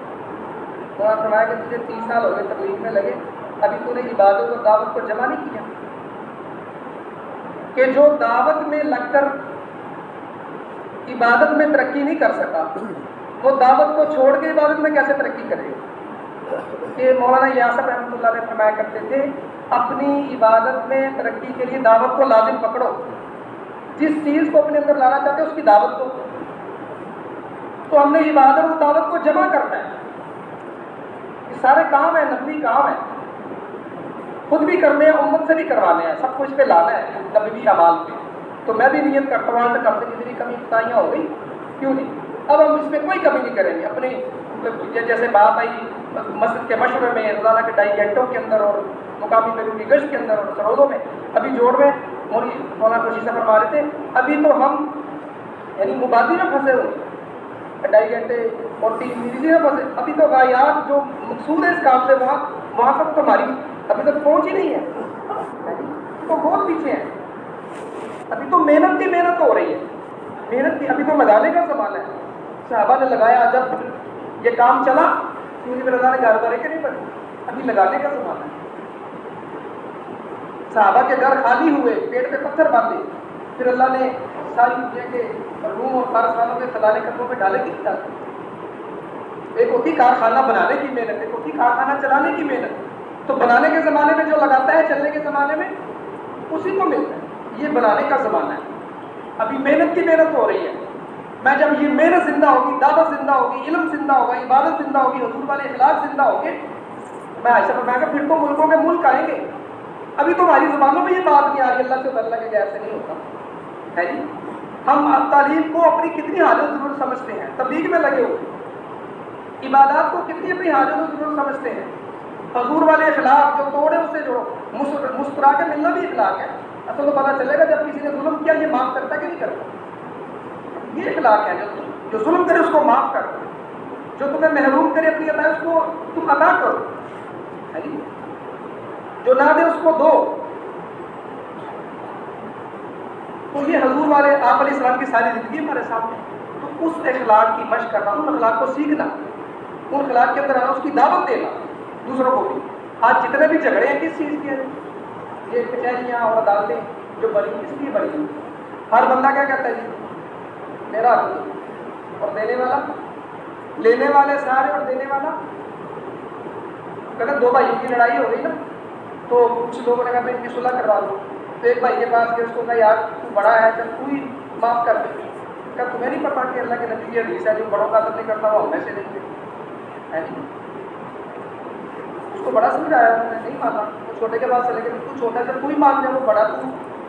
انہوں نے فرمایا کہ تجھے 30 سال ہو گئے تبلیغ میں لگے، ابھی تو نے عبادت اور دعوت کو جمع نہیں کیا، کہ جو دعوت میں لگ کر عبادت میں ترقی نہیں کر سکا وہ دعوت کو چھوڑ کے عبادت میں کیسے ترقی کرے گا؟ کہ مولانا یاسر رحمۃ اللہ علیہ فرمایا کرتے تھے اپنی عبادت میں ترقی کے لیے دعوت کو لازم پکڑو، جس چیز کو اپنے اندر لانا چاہتے ہو اس کی دعوت کو، تو ہم نے عبادت اور دعوت کو جمع کرنا ہے، سارے کام ہیں نبوی کام ہیں، خود بھی کرنے ہیں، امت سے بھی کروانے ہیں، سب کچھ پہ لانا ہے نبوی اعمال پہ. تو میں بھی نیت کرتا ہوں کہ کم سے کتنی کمی کوتاہیاں ہو گئی، کیوں نہیں، اب ہم اس میں کوئی کمی نہیں کریں گے. اپنی جیسے بات آئی مسجد کے مشورے میں روزانہ کے 2.5 گھنٹوں کے اندر اور مقامی بیرونی گشت کے اندر اور سرودوں میں، ابھی جوڑ میں مولانا خوشی سے فرما رہے تھے ابھی تو ہم یعنی مبادی میں پھنسے ہوئے 2.5 گھنٹے اور 3 میزی میں پھنسے. ابھی تو غایات جو مقصود ہے اس کام سے وہاں تک تو ہماری ابھی تک پہنچ ہی نہیں ہے، تو بہت پیچھے ہیں. ابھی تو محنت کی محنت ہو رہی ہے، محنت کی ابھی تو لگانے کا زمانہ ہے. صحابہ نے لگایا، جب یہ کام چلا کیونکہ رضا نے گھر بھرے کے نہیں بنے، ابھی لگانے کا زمانہ ہے. صحابہ کے گھر خالی ہوئے، پیٹ پہ پتھر باندھے، پھر اللہ نے ساری دنیا کے روم اور فارس والوں کے فلانے قدموں پہ ڈالے کی ڈالے. ایک ہوتی کارخانہ بنانے کی محنت، ایک ہوتی کارخانہ چلانے کی محنت. تو بنانے کے زمانے میں جو لگاتا ہے چلنے کے زمانے میں اسی کو ملتا ہے. یہ بنانے کا زمانہ ہے، ابھی محنت کی محنت ہو رہی ہے. میں جب یہ محنت زندہ ہوگی، دعوت زندہ ہوگی، علم زندہ ہوگا، عبادت زندہ ہوگی، حضور والے اخلاق زندہ ہوگے، میں ایسا فرمایا کہ پھر تو ملکوں کے ملک آئیں گے. ابھی تو ہماری زبانوں میں یہ بات نہیں آ رہی اللہ سے اللہ کے غیر سے نہیں ہوتا ہے جی. ہم اب تعلیم کو اپنی کتنی حاجت ضرورت سمجھتے ہیں، تبلیغ میں لگے ہوئے، عبادات کو کتنی اپنی حاجت ضرورت سمجھتے ہیں. حضور والے اخلاق جو توڑے اسے جوڑو، مسکرا کے ملنا بھی اخلاق ہے. اصل تو پتہ چلے گا جب کسی نے ظلم کیا یہ معاف کرتا کہ نہیں کرتا. یہ اخلاق ہے جو ظلم کرے اس کو معاف کر، جو تمہیں محروم کرے اپنی عطا اس کو تم عطا کرو، جو نہ دے اس کو دو. تو یہ حضور والے آپ علیہ السلام کی ساری زندگی ہمارے سامنے. تو اس اخلاق کی مشق کرنا، ان اخلاق کو سیکھنا، ان اخلاق کے اندر آنا، اس کی دعوت دینا دوسروں کو بھی. آج جتنے بھی جھگڑے ہیں کس چیز کے ہیں؟ یہ کچہریاں اور عدالتیں جو بڑی کس لیے بڑی ہیں؟ ہر بندہ کیا کہتا ہے جی میرا حق اور دینے والا، لینے والے سارے اور دینے والا. کہتے 2 بھائیوں کی لڑائی ہو گئی نا، تو کچھ لوگوں نے کہا میں ان کی صلح کروا دوں. تو ایک بھائی کے پاس گئے، اس کو کہا یار تو بڑا ہے جب تو ہی معاف کر دے. کیا تمہیں نہیں پتا کہ اللہ کے نبی کی حدیث ہے جو بڑوں کا عدل نہیں کرتا وہ ہم میں سے نہیں ہے. اس کو بڑا سمجھایا، انہوں نے نہیں مانا. وہ چھوٹے کے پاس چلے گئے، تو چھوٹا جب کوئی مان جائے وہ بڑا تو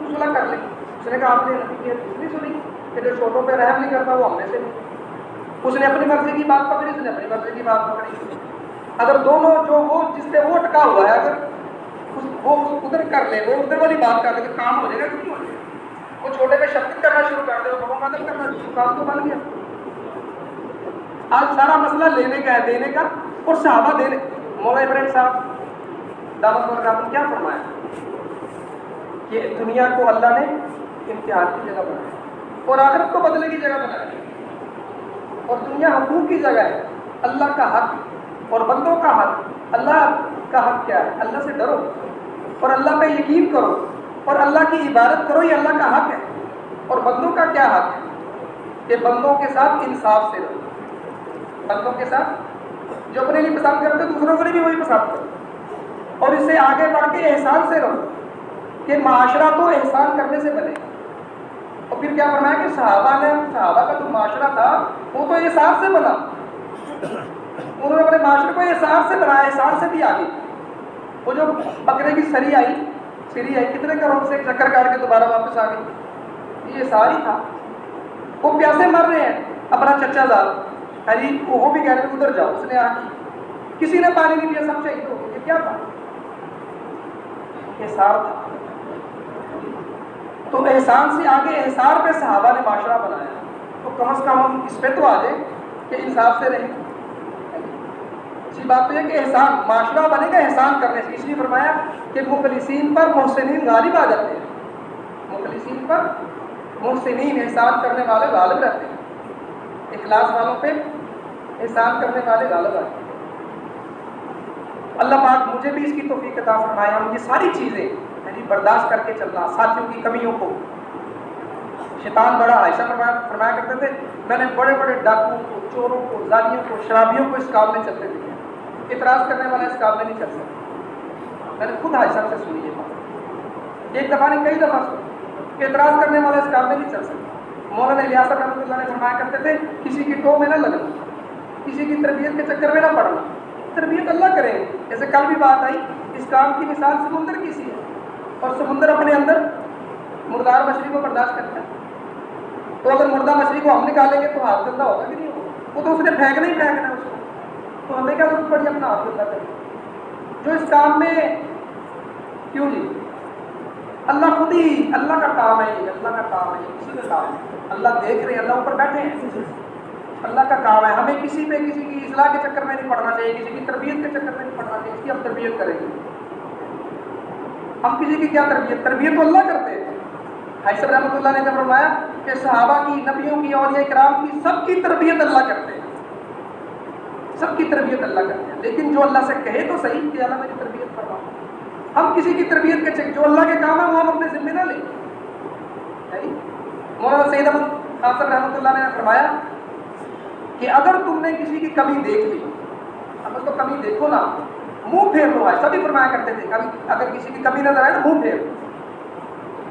صلح کر لے. اس نے کہا آپ نے نبی کی حدیث نہیں سنی کہ جو چھوٹوں پہ رحم نہیں کرتا وہ ہم میں سے نہیں. اس نے اپنی مرضی کی بات پکڑی، اس نے اپنی مرضی کی بات پکڑی. اگر دونوں جو وہ جس سے وہ اٹکا ہوا ہے اگر وہ ادھر کر لے، وہ ادھر والی بات کر لے تو کام ہو جائے گا کہ نہیں ہو جائے گا. وہ چھوٹے پہ شفقت کرنا شروع کر دے، وہ بڑوں کا کرنا شروع، کام تو بن گیا. آج سارا مسئلہ لینے کا ہے، دینے کا. اور صحابہ دینے. مولا ابراہیم صاحب دعوت پروگرام نے کیا فرمایا کہ دنیا کو اللہ نے امتحان کی جگہ بنایا اور آخرت کو بدلے کی جگہ بنایا. اور دنیا حقوق کی جگہ ہے، اللہ کا حق اور بندوں کا حق. اللہ کا حق کیا ہے؟ اللہ سے ڈرو اور اللہ پہ یقین کرو اور اللہ کی عبادت کرو، یہ اللہ کا حق ہے. اور بندوں کا کیا حق ہے کہ بندوں کے ساتھ انصاف سے رہو. بندوں کے ساتھ جو اپنے لیے پسند کرتے دوسروں کو بھی وہی پسند کرو. اور اس سے آگے بڑھ کے احسان سے رہو کہ معاشرہ تو احسان کرنے سے بنے. اور پھر کیا فرمایا کہ صحابہ کا جو معاشرہ تھا وہ تو احسان سے بنا. انہوں نے اپنے معاشرے کو احسان سے بنایا، احسان سے بھی آگے. وہ جو بکرے کی سری آئی کتنے کروڑ سے چکر کاٹ کے دوبارہ واپس آ گئی، یہ ساری تھا. وہ پیاسے مر رہے ہیں، اپنا چچا زاد وہ بھی کہہ رہے ادھر جاؤ، اس نے آگے کسی نے پانی نہیں پیا، سب شہید ہو گئے. یہ کیا تھا؟ احسار تھا. تو احسان سے آگے احسار پہ صحابہ نے معاشرہ بنایا. تو کم از کم ہم اس پہ تو آ جائیں کہ انصاف سے رہیں. اچھی بات تو یہ کہ احسان معاشرہ بنے گا احسان کرنے سے. اس لیے فرمایا کہ مخلصین پر محسنین غالب آ جاتے ہیں. مخلصین پر محسنین احسان کرنے والے غالب رہتے ہیں. اخلاص والوں پہ احسان کرنے والے غالب آتے ہیں. اللہ پاک مجھے بھی اس کی توفیق عطا فرمائے. ہم یہ ساری چیزیں برداشت کر کے چلنا، ساتھیوں کی کمیوں کو. شیطان بڑا عائشہ فرمایا کرتے تھے میں نے بڑے بڑے ڈاکوؤں کو، چوروں کو، زانیوں کو، شرابیوں کو اس کام میں چلتے دیکھا. اعتراض کرنے والا اس کام میں نہیں چل سکتا. میں نے خود عائشہ سے سنی یہ بات، ایک دفعہ نہیں کئی دفعہ سنی. اعتراض کرنے والا اس کام میں نہیں چل سکتا. مولانا الیاس رحمۃ اللہ نے فرمایا کرتے تھے کسی کی ٹو میں نہ لگنا، کسی کی تربیت کے چکر میں نہ پڑنا. تربیت اللہ کرے. جیسے کل بھی بات آئی, اس کام کی مثال سمندر کی سی ہے, اور سمندر اپنے اندر مردار مچھلی کو برداشت کرتا ہے. تو اگر مردہ مچھلی کو ہم نکالیں گے تو ہاتھ گندا ہوگا کہ نہیں ہوگا؟ وہ تو اس نے پھینکنا ہی پھینکنا ہے اس کو, تو ہمیں کیا ضرورت پڑی اپنا ہاتھ گندا کریں. جو اس کام میں کیوں جی اللہ خود ہی, اللہ کا کام ہے یہ, اللہ کا کام ہے یہ, کسی کا کام ہے. اللہ دیکھ رہے ہیں, اللہ اوپر بیٹھے ہیں, اللہ کا کام ہے. ہمیں کسی پہ کسی کی اصلاح کے چکر میں نہیں پڑنا چاہیے, کسی کی تربیت کے چکر میں نہیں پڑنا چاہیے. اس کی ہم تربیت کریں گے. ہم کسی کی کیا تربیت, تربیت تو اللہ کرتے ہیں. حافظ صاحب رحمۃ اللہ نے جب فرمایا کہ صحابہ کی, نبیوں کی, اولیاء کرام کی, سب کی تربیت اللہ کرتے ہیں, سب کی تربیت اللہ کرتے ہیں. لیکن جو اللہ سے کہے تو صحیح کہ اللہ میری تربیت فرما. ہم کسی کی تربیت کے چکر, جو اللہ کے کام ہے وہ ہم اپنے ذمہ نہ لیں. مولانا سید احمد خان صاحب رحمۃ اللہ نے فرمایا کہ اگر تم نے کسی کی کمی دیکھ لی, اب اس کو کمی دیکھو نا, منہ پھیر لو. ہے سبھی فرمایا کرتے تھے, اگر کسی کی کمی نظر آئے تو منہ پھیر,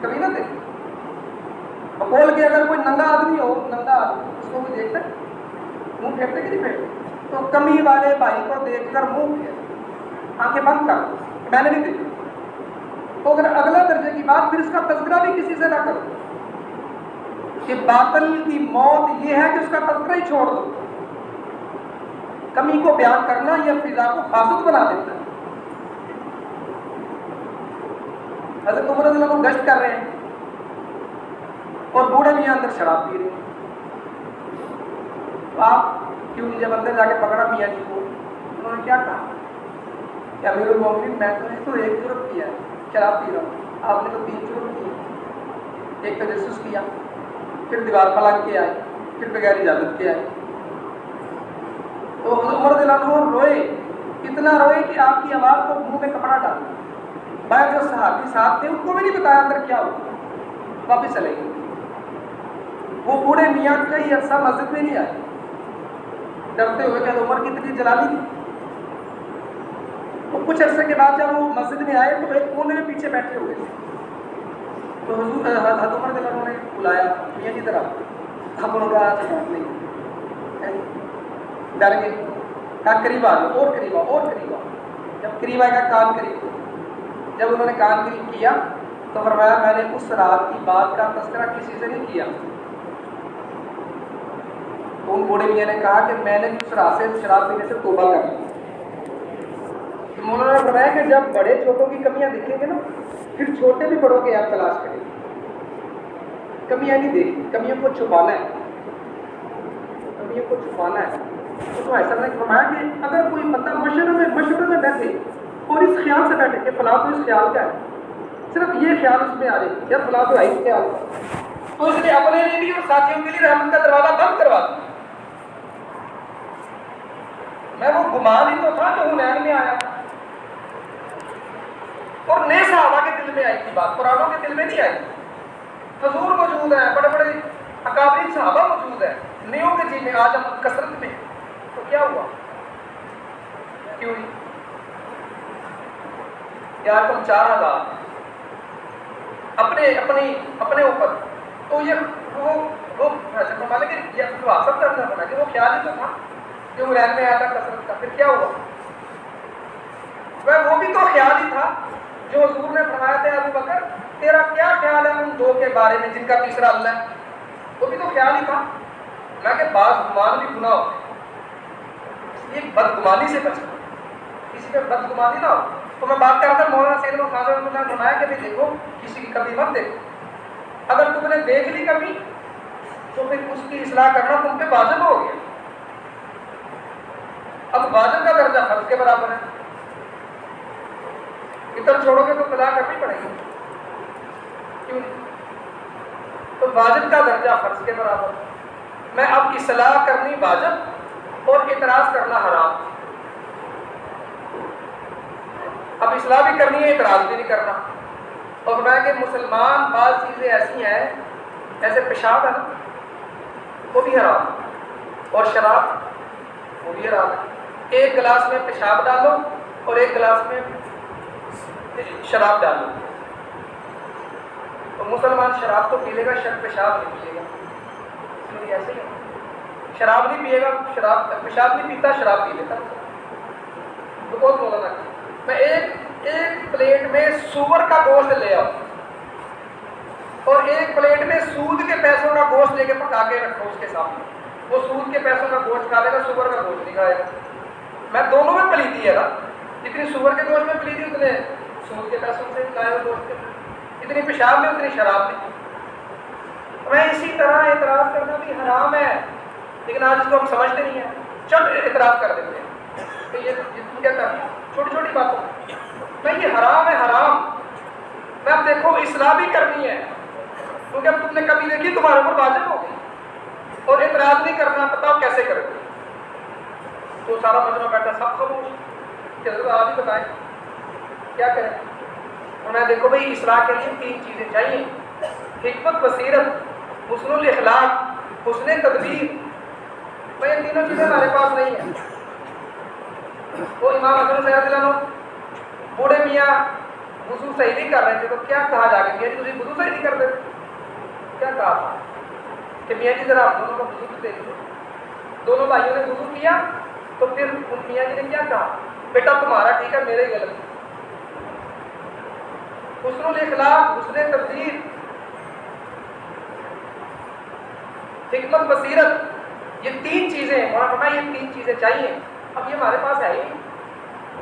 کمی نہ دیکھ. بول کے اگر کوئی ننگا آدمی ہو, ننگا آدمی, اس کو بھی دیکھتے منہ پھیرتے کہ نہیں پھیرتے؟ تو کمی والے بھائی کو دیکھ کر منہ پھیر, آنکھیں بند کر, میں نے نہیں دیکھی. تو اگر اگلا درجے کی بات, پھر اس کا تذکرہ بھی کسی سے نہ کرو کہ باطل کی موت یہ ہے کہ اس کا تذکرہ ہی چھوڑ دو. کمی کو بیان کرنا یہ فضا کو فاسد بنا دیتا ہے. حضرت عمر رضی اللہ عنہ گشت کر رہے ہیں اور بوڑھے میاں اندر شراب پی رہے ہیں. تو آپ کیوں نہیں, جب اندر جا کے پکڑا میاں جی کو, انہوں نے کیا کہا کہ امیر المومنین میں تو ایک جرم کیا ہے, شراب پی رہا ہوں, آپ نے تو 3 جرم کیے. ایک تجسس کیا, پھر دیوار پلنگ کے آئے, پھر بغیر اجازت کے آئے. تو عمر رضی اللہ عنہ روئے, اتنا روئے کہ آپ کی آواز کو منہ میں کپڑا ڈالا. باہر جو صحابی صاحب تھے ان کو بھی نہیں بتایا اندر کیا ہوا, واپس چلے گئے. وہ بوڑھے میاں کئی عرصہ مسجد میں نہیں آئے, ڈرتے ہوئے کہ عمر کی اتنی جلالی تھی. تو کچھ عرصے کے بعد جب وہ مسجد میں آئے تو ایک کونے میں پیچھے بیٹھے ہوئے تھے. تو حضور حضرت عمر رضی اللہ عنہ نے بلایا, میاں کی طرف. ہم انہوں نے کہا بات نہیں, ڈر گئے, کہا قریب آ جاؤ, اور قریب آؤ, اور قریب آؤ. جب قریب آئے گا کان قریب, جب انہوں نے کان قریب کیا تو فرمایا میں نے اس رات کی بات کا تذکرہ کسی سے نہیں کیا. تو ان بوڑھے میاں نے کہا کہ میں نے اس رات سے شراب پینے سے توبہ کر لی. انہوں نے فرمایا کہ جب بڑے چھوٹوں کی کمیاں دیکھیں گے نا, پھر چھوٹے بھی بڑوں کے آپ تلاش کریں. کمیاں نہیں دیکھیں, کمیوں کو چھپانا ہے, کمیوں کو چھپانا ہے. تو ایسا نے فرمایا کہ اگر کوئی بندہ مشورے میں بیٹھے اور اس خیال سے بیٹھے کہ فلاں تو اس خیال کا ہے, صرف یہ خیال اس میں آ رہے یا فلاں تو ہے اس خیال کا, تو اس نے اپنے لیے بھی اور ساتھیوں کے لیے رحمت کا دروازہ بند کروا دیا. میں وہ گمان ہی تو تھا جو حنین میں آیا تھا, اور نئے صحابہ کے دل میں آئی تھی بات, پرانوں کے دل میں نہیں آئی. حضور موجود ہیں, بڑے بڑے اکابرین صحابہ موجود ہیں, نیوں کے جی میں آج ہم کثرت میں, تو کیا ہوا, کیوں نہیں یار تم 4000 اپنے اوپر, تو یہ وہ مالک یہ سب کرنا پڑا کہ وہ خیال ہی تو تھا جو رہن میں آیا تھا کثرت کا. پھر کیا ہوا, وہ بھی تو خیال ہی تھا جو حضور نے فرمایا تھا ابو بکر تیرا کیا خیال ہے ان 2 کے بارے میں جن کا تیسرا اللہ ہے, وہ بھی تو خیال ہی تھا. میں کہ بعض گمان بھی گناہ ہوتے ہیں, اس لیے بدگمانی سے بچنا, کسی پہ بدگمانی نہ ہو. تو میں بات کر رہا تھا مولانا سید احمد خان رحمۃ اللہ نے فرمایا کہ بھی دیکھو کسی کی کمی مت دیکھو, اگر تم نے دیکھ لی کمی تو پھر اس کی اصلاح کرنا تم پہ واجب ہو گیا. اب واجب کا درجہ فرض کے برابر ہے, ادھر چھوڑو گے تو قضا کرنی پڑے گی, کیوں نہیں؟ تو واجب کا درجہ فرض کے برابر. میں اب اصلاح کرنی واجب اور اعتراض کرنا حرام. اب اصلاح بھی کرنی ہے, اعتراض بھی نہیں کرنا. اور میں کہ مسلمان بعض چیزیں ایسی ہیں, جیسے پیشاب ہے نا, وہ بھی حرام, اور شراب وہ بھی حرام ہے. ایک گلاس میں پیشاب ڈالو اور ایک گلاس میں شراب ڈالو, تو مسلمان شراب تو پی لے گا, پیشاب نہیں پیے گا. اس لیے ایسے ہی شراب نہیں پیے گا, پیشاب نہیں پیتا, شراب پی لیتا. بہت مولانا کی، میں ایک پلیٹ میں سور کا گوشت لے آؤں اور ایک پلیٹ میں سود کے پیسوں کا گوشت لے کے پکا کے رکھو اس کے سامنے، وہ سود کے پیسوں کا گوشت کھا لے گا، سور کا گوشت نہیں کھائے گا۔ میں دونوں میں پلیتی ہے نا، جتنی سور کے گوشت میں پلیتی اتنے سود کے پیسوں سے کھائے گا گوشت کے، اتنی پیشاب میں اتنی شراب میں۔ میں اسی طرح اعتراض کرنا بھی حرام ہے، لیکن آج اس کو ہم سمجھتے نہیں ہیں، چل اعتراض کر دیتے ہیں کہ یہ کیا کرنا چھوٹی چھوٹی باتوں میں، یہ حرام ہے حرام۔ میں اب دیکھو اصلاح بھی کرنی ہے، کیونکہ اب تم نے کبھی دیکھی تمہارے اوپر واجب ہو گئی، اور اعتراض نہیں کرنا، بتاؤ کیسے کرو گے؟ تو سارا مجمع بیٹھا سب خاموش کہ حضرت آپ ہی بتائیں کیا کریں؟ اور میں دیکھو بھائی اصلاح کے لیے 3 چیزیں چاہیے، حکمت، بصیرت، حسن الاخلاق، حسن تدبیر۔ بھائی یہ تینوں چیزیں ہمارے پاس نہیں ہیں۔ وہ امام حسن رضی اللہ عنہ بوڑھے میاں وضو صحیح نہیں کر رہے تھے تو کیا کہا جا کے، میاں جی تم وضو صحیح نہیں کرتے؟ کیا کہا تھا کہ میاں جی ذرا آپ دونوں کا وضو تو دیکھ لو۔ دونوں بھائیوں نے وضو کیا تو پھر میاں جی نے کیا کہا، بیٹا تمہارا ٹھیک ہے میرے ہی غلط۔ حسن الاخلاق، حسن تدبیر، حکمت، بصیرت، یہ 3 چیزیں ہیں، مولانا فرمایا یہ 3 چیزیں چاہیے۔ اب یہ ہمارے پاس ہے ہی نہیں،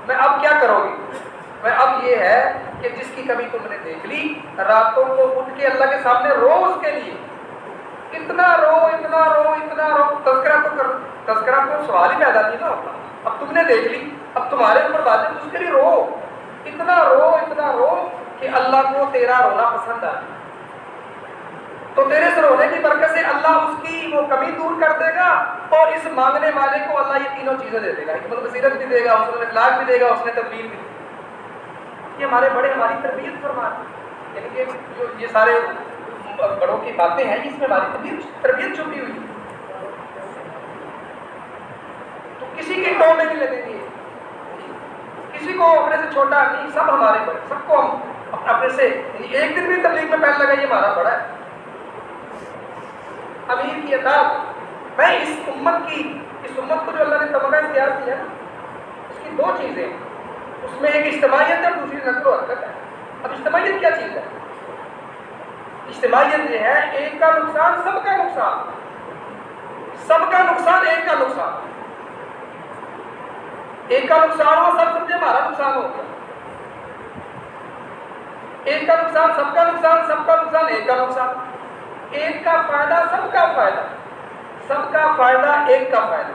میں اب کیا کرو گی؟ میں اب یہ ہے کہ جس کی کمی تم نے دیکھ لی، راتوں کو اٹھ کے اللہ کے سامنے رو، اس کے لیے اتنا رو اتنا رو اتنا رو، تذکرہ تو سوال ہی پیدا نہیں نا ہوتا۔ اب تم نے دیکھ لی، اب تمہارے اوپر واجب، اس کے لیے رو اتنا رو کہ اللہ کو تیرا رونا پسند آئے، تو تیرے سے رونے کی برکت سے اللہ اس کی وہ کمی دور کر دے گا، اور اس مانگنے والے کو اللہ یہ تینوں چیزیں دے دے گا، حکمت بصیرت بھی دے گا، حسن اخلاق بھی دے گا، حسن تدبیر بھی دے گا۔ یہ ہمارے بڑے ہماری تربیت فرماتے ہیں، یعنی کہ جو یہ سارے بڑوں کی باتیں ہیں اس میں ہماری تربیت چھپی ہوئی ہے۔ تو کسی کی ٹو میں نہیں لگیں گے، کسی کو اپنے سے چھوٹا نہیں، سب ہمارے بڑے، سب کو ہم اپنے سے ایک دن بھی تبلیغ میں پہل لگا یہ ہمارا بڑا ہے۔ امیر کی اطاعت، میں اس امت کو جو اللہ نے تمغہ اختیار کیا ہے اس کی 2 چیزیں، اس میں ایک اجتماعیت ہے، دوسری نقل و حرکت ہے۔ اب اجتماعیت کیا چیز ہے؟ اجتماعیت یہ ہے ایک کا نقصان سب کا نقصان، سب کا نقصان ایک کا نقصان، ایک کا نقصان ہو سب سمجھے ہمارا نقصان ہو گیا، ایک کا نقصان سب کا نقصان، سب کا نقصان ایک کا نقصان، ایک کا فائدہ سب کا فائدہ، سب کا فائدہ ایک کا فائدہ،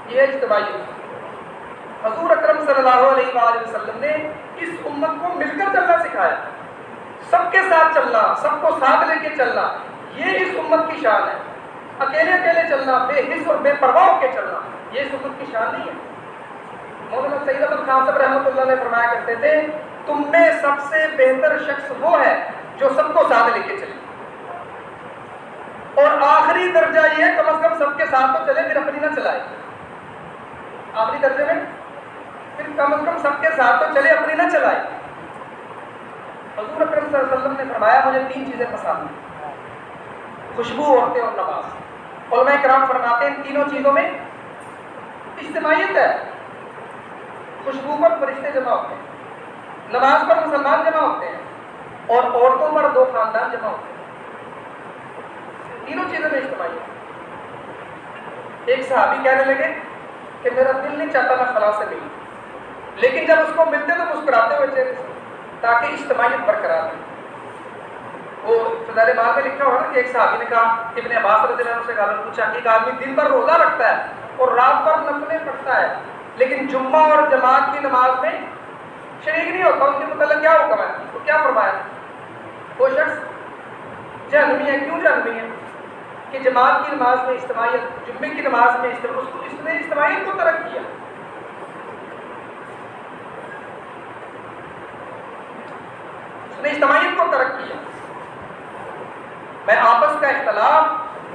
یہ اجتماعیت۔ حضور اکرم صلی اللہ علیہ وآلہ وسلم نے اس امت کو مل کر چلنا سکھایا، سب کے ساتھ چلنا، سب کو ساتھ لے کے چلنا، یہ اس امت کی شان ہے۔ اکیلے اکیلے چلنا، بے حس اور بے پرواہ ہو کے چلنا، یہ اس امت کی شان نہیں ہے۔ مولانا سید احمد خان صاحب رحمۃ اللہ علیہ فرمایا کرتے تھے، تم میں سب سے بہتر شخص وہ ہے جو سب کو ساتھ لے کے چلے، اور آخری درجہ یہ ہے کم از کم سب کے ساتھ تو چلے، پھر اپنی نہ چلائے۔ آخری درجے میں پھر کم از کم سب کے ساتھ تو چلے، اپنی نہ چلائے۔ حضور اکرم صلی اللہ علیہ وسلم نے فرمایا مجھے 3 چیزیں پسند ہیں، خوشبو، عورتیں اور نماز۔ علماء کرام فرماتے ہیں ان تینوں چیزوں میں اجتماعیت ہے۔ خوشبو پر فرشتے جمع ہوتے ہیں، نماز پر مسلمان جمع ہوتے ہیں، اور عورتوں پر 2 خاندان جمع ہوتے ہیں۔ تینوں چیزوں میں اجتماعیت۔ ایک صحابی کہنے لگے کہ میرا دل نہیں چاہتا میں فلاں سے ملوں، لیکن جب اس کو ملتے تو مسکراتے ہوئے چہرے سے، تاکہ اجتماعیت برقرار رہے۔ وہ فضائل اعمال میں لکھا ہوا نا کہ ایک صحابی نے کہا، ابن عباس رضی اللہ عنہ سے پوچھا کہ ایک آدمی دن بھر روزہ رکھتا ہے اور رات بھر نفلیں پڑھتا ہے، لیکن جمعہ اور جماعت کی نماز میں شریک نہیں ہوتا، ان کے متعلق کیا حکم ہے؟ تو کیا فرمایا؟ وہ شخص جہنمی ہے۔ کیوں جہنمی ہے؟ کہ جماعت کی نماز میں اجتماعیت، جمعے کی نماز میں اس نے اجتماعیت کو ترک کیا۔ اس نے اجتماعیت کو ترک کیا۔ میں آپس کا اختلاف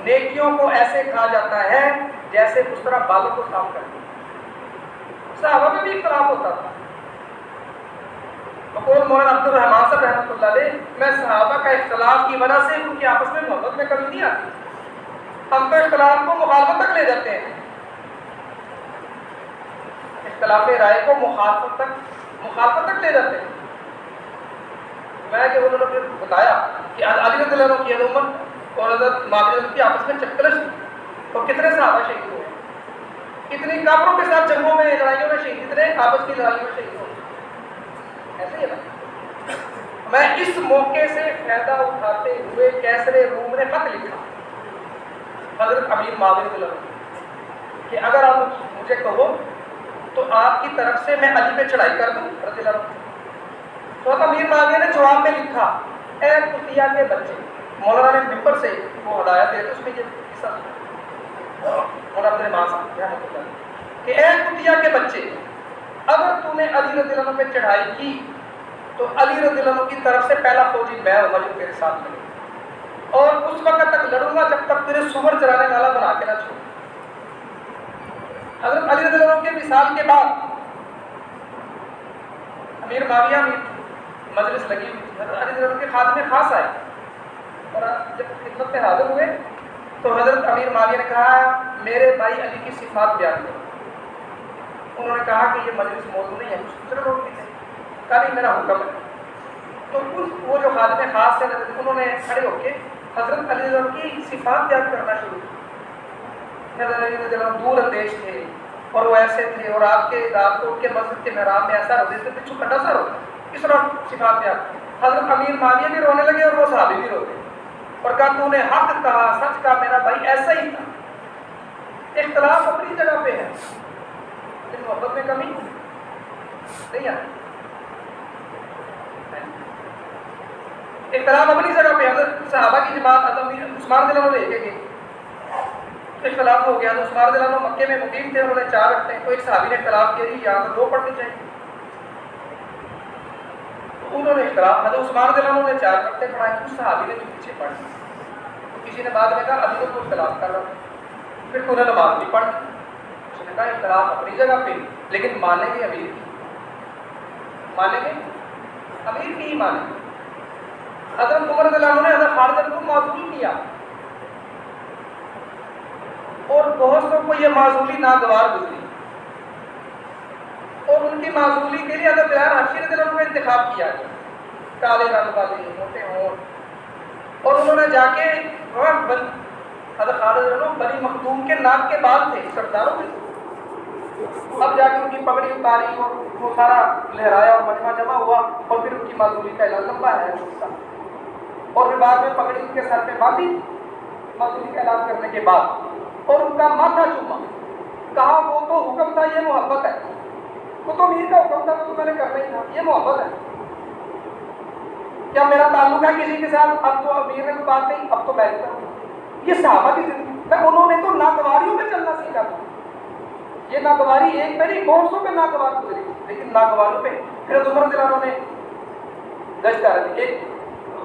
نیکیوں کو ایسے کھا جاتا ہے جیسے اس طرح بالوں کو صاف کرتے ہیں۔ صحابہ میں بھی اختلاف ہوتا تھا۔ بقول مولانا عبد الرحمان صاحب رحمۃ اللہ علیہ، میں صحابہ کا اختلاف کی وجہ سے ان کی آپس میں محبت میں کمی نہیں آتی، ہم تو اختلاف کو مخالفت تک لے جاتے ہیں۔ اختلاف رائے کو مخالفت تک لے جاتے ہیں. میں کہ انہوں نے پھر بتایا کہ علی رضی اللہ عنہ کی عمر اور حضرت معاویہ کی آپس میں چکلش تھی اور کتنے صحابہ شہید ہوئے, کتنی کافروں کے ساتھ جنگوں میں لڑائیوں میں شہید, کتنے آپس کی لڑائیوں میں شہید ہوئے. ایسے ہی نا. میں اس موقع سے فائدہ اٹھاتے ہوئے کیسر روم نے خط لکھا حضرت امیر معاویہ رضی اللہ عنہ کہ اگر آپ مجھے کہو تو آپ کی طرف سے میں علی پہ چڑھائی کر دوں رضی اللہ عنہ. تو امیر معاویہ نے جواب میں لکھا, اے کتیا کے بچے. مولانا نے ممبر سے وہ ہدایت دے اس میں یہ قصہ مولانا عبد الرحمان صاحب رحمۃ اللہ کہ اے کتیا کے بچے, اگر تو نے علی رضی اللہ عنہ پہ چڑھائی کی تو علی رضی اللہ عنہ کی طرف سے پہلا فوجی میں ہوں گا جو تیرے ساتھ ملے, اور اس وقت تک لڑوں گا جب تک تیرے سور چرانے والا بنا کے نہ چھوڑوں. حضرت علی رضی اللہ عنہ کے وصال کے بعد امیر معاویہ مجلس لگی ہوئی تھی. حضرت علی رضی اللہ عنہ کے خادم خاص آئے اور جب خدمت میں حاضر ہوئے تو حضرت امیر معاویہ نے کہا میرے بھائی علی کی صفات بیان کرو. انہوں نے کہا کہ یہ مجلس موضوع نہیں ہے, کچھ دوسرے لوگ بھی تھے, کہا نہیں میرا حکم ہے. تو وہ جو خادم خاص تھے انہوں نے کھڑے ہو کے حضرت علی رضی اللہ عنہ کی صفات بیان کرنا شروع کی. حضرت علی رضی اللہ عنہ دور اندیش تھے اور وہ ایسے تھے, اور آپ کو ان کے مسجد کے محراب میں ایسا ہوتے تھے پچھو کٹا سا ہوتا, اس طرح صفات بیان. حضرت امیر معاویہ بھی رونے لگے اور وہ صحابی بھی روتے اور کہا تو نے حق کہا, سچ کہا میرا بھائی, ایسا ہی تھا. اختلاف اپنی جگہ پہ ہے لیکن محبت میں کمی نہیں ہے. اختلاف اپنی جگہ پہ. حضرت صحابہ کی جماعت حضرت عثمان رضی اللہ عنہ لے کے گئے, اختلاف ہو گیا. تو عثمان رضی اللہ عنہ مکے میں مقیم تھے, انہوں نے 4 رکھتے ہیں, تو ایک صحابی نے اختلاف کیا جی یہاں 2 پڑھنے چاہیے. انہوں نے اختلاف, حضرت عثمان رضی اللہ عنہ نے 4 رکھتے پڑھائے, اس صحابی نے جو پیچھے پڑھ لی. تو کسی نے بعد میں کہا ابھی تو اختلاف کر رہا, پھر تو انہیں نماز بھی پڑھ لی. اس نے کہا اختلاف اپنی جگہ پہ لیکن مانیں گے امیر کی, مانیں گے امیر کی ہی مانیں گے. حضرت عمر رضی اللہ عنہ نے حضرت خالد کو معزول کیا اور بہت سو کو یہ معزولی ناگوار گزری, اور ان کی معزولی کے لیے حضرت بلال حبشی رضی اللہ عنہ کا انتخاب کیا گیا, کالے رنگ والے موٹے ہوں, اور انہوں نے جا کے حضرت خالد رضی اللہ عنہ بنی مخدوم کے ناک کے بال تھے, سرداروں میں. اب جا کے ان کی پگڑی اتاری اور وہ سارا لہرایا اور مجمع جمع ہوا, اور پھر ان کی معزولی کا اعلان لمبا ہے اور پھر بعد میں پگڑی ان کے سر پہ باندھی معزولی کا اعلان کرنے کے بعد, اور ان کا ماتھا چوما, کہا وہ تو حکم تھا, یہ محبت ہے. وہ تو امیر کا حکم تھا, وہ تو میں نے کرنا ہی تھا, یہ محبت ہے. کیا میرا تعلق ہے کسی کے ساتھ؟ اب تو امیر نے کوئی بات نہیں, اب تو میں کروں. یہ صحابہ کی زندگی میں انہوں نے تو ناگواریوں میں چلنا سیکھا تھا. یہ ناگواری ایک پہ نہیں 200 پہ ناگوار گزری, لیکن ناگواروں پہ پھر عمر رضی اللہ عنہ نے گشت کر دی.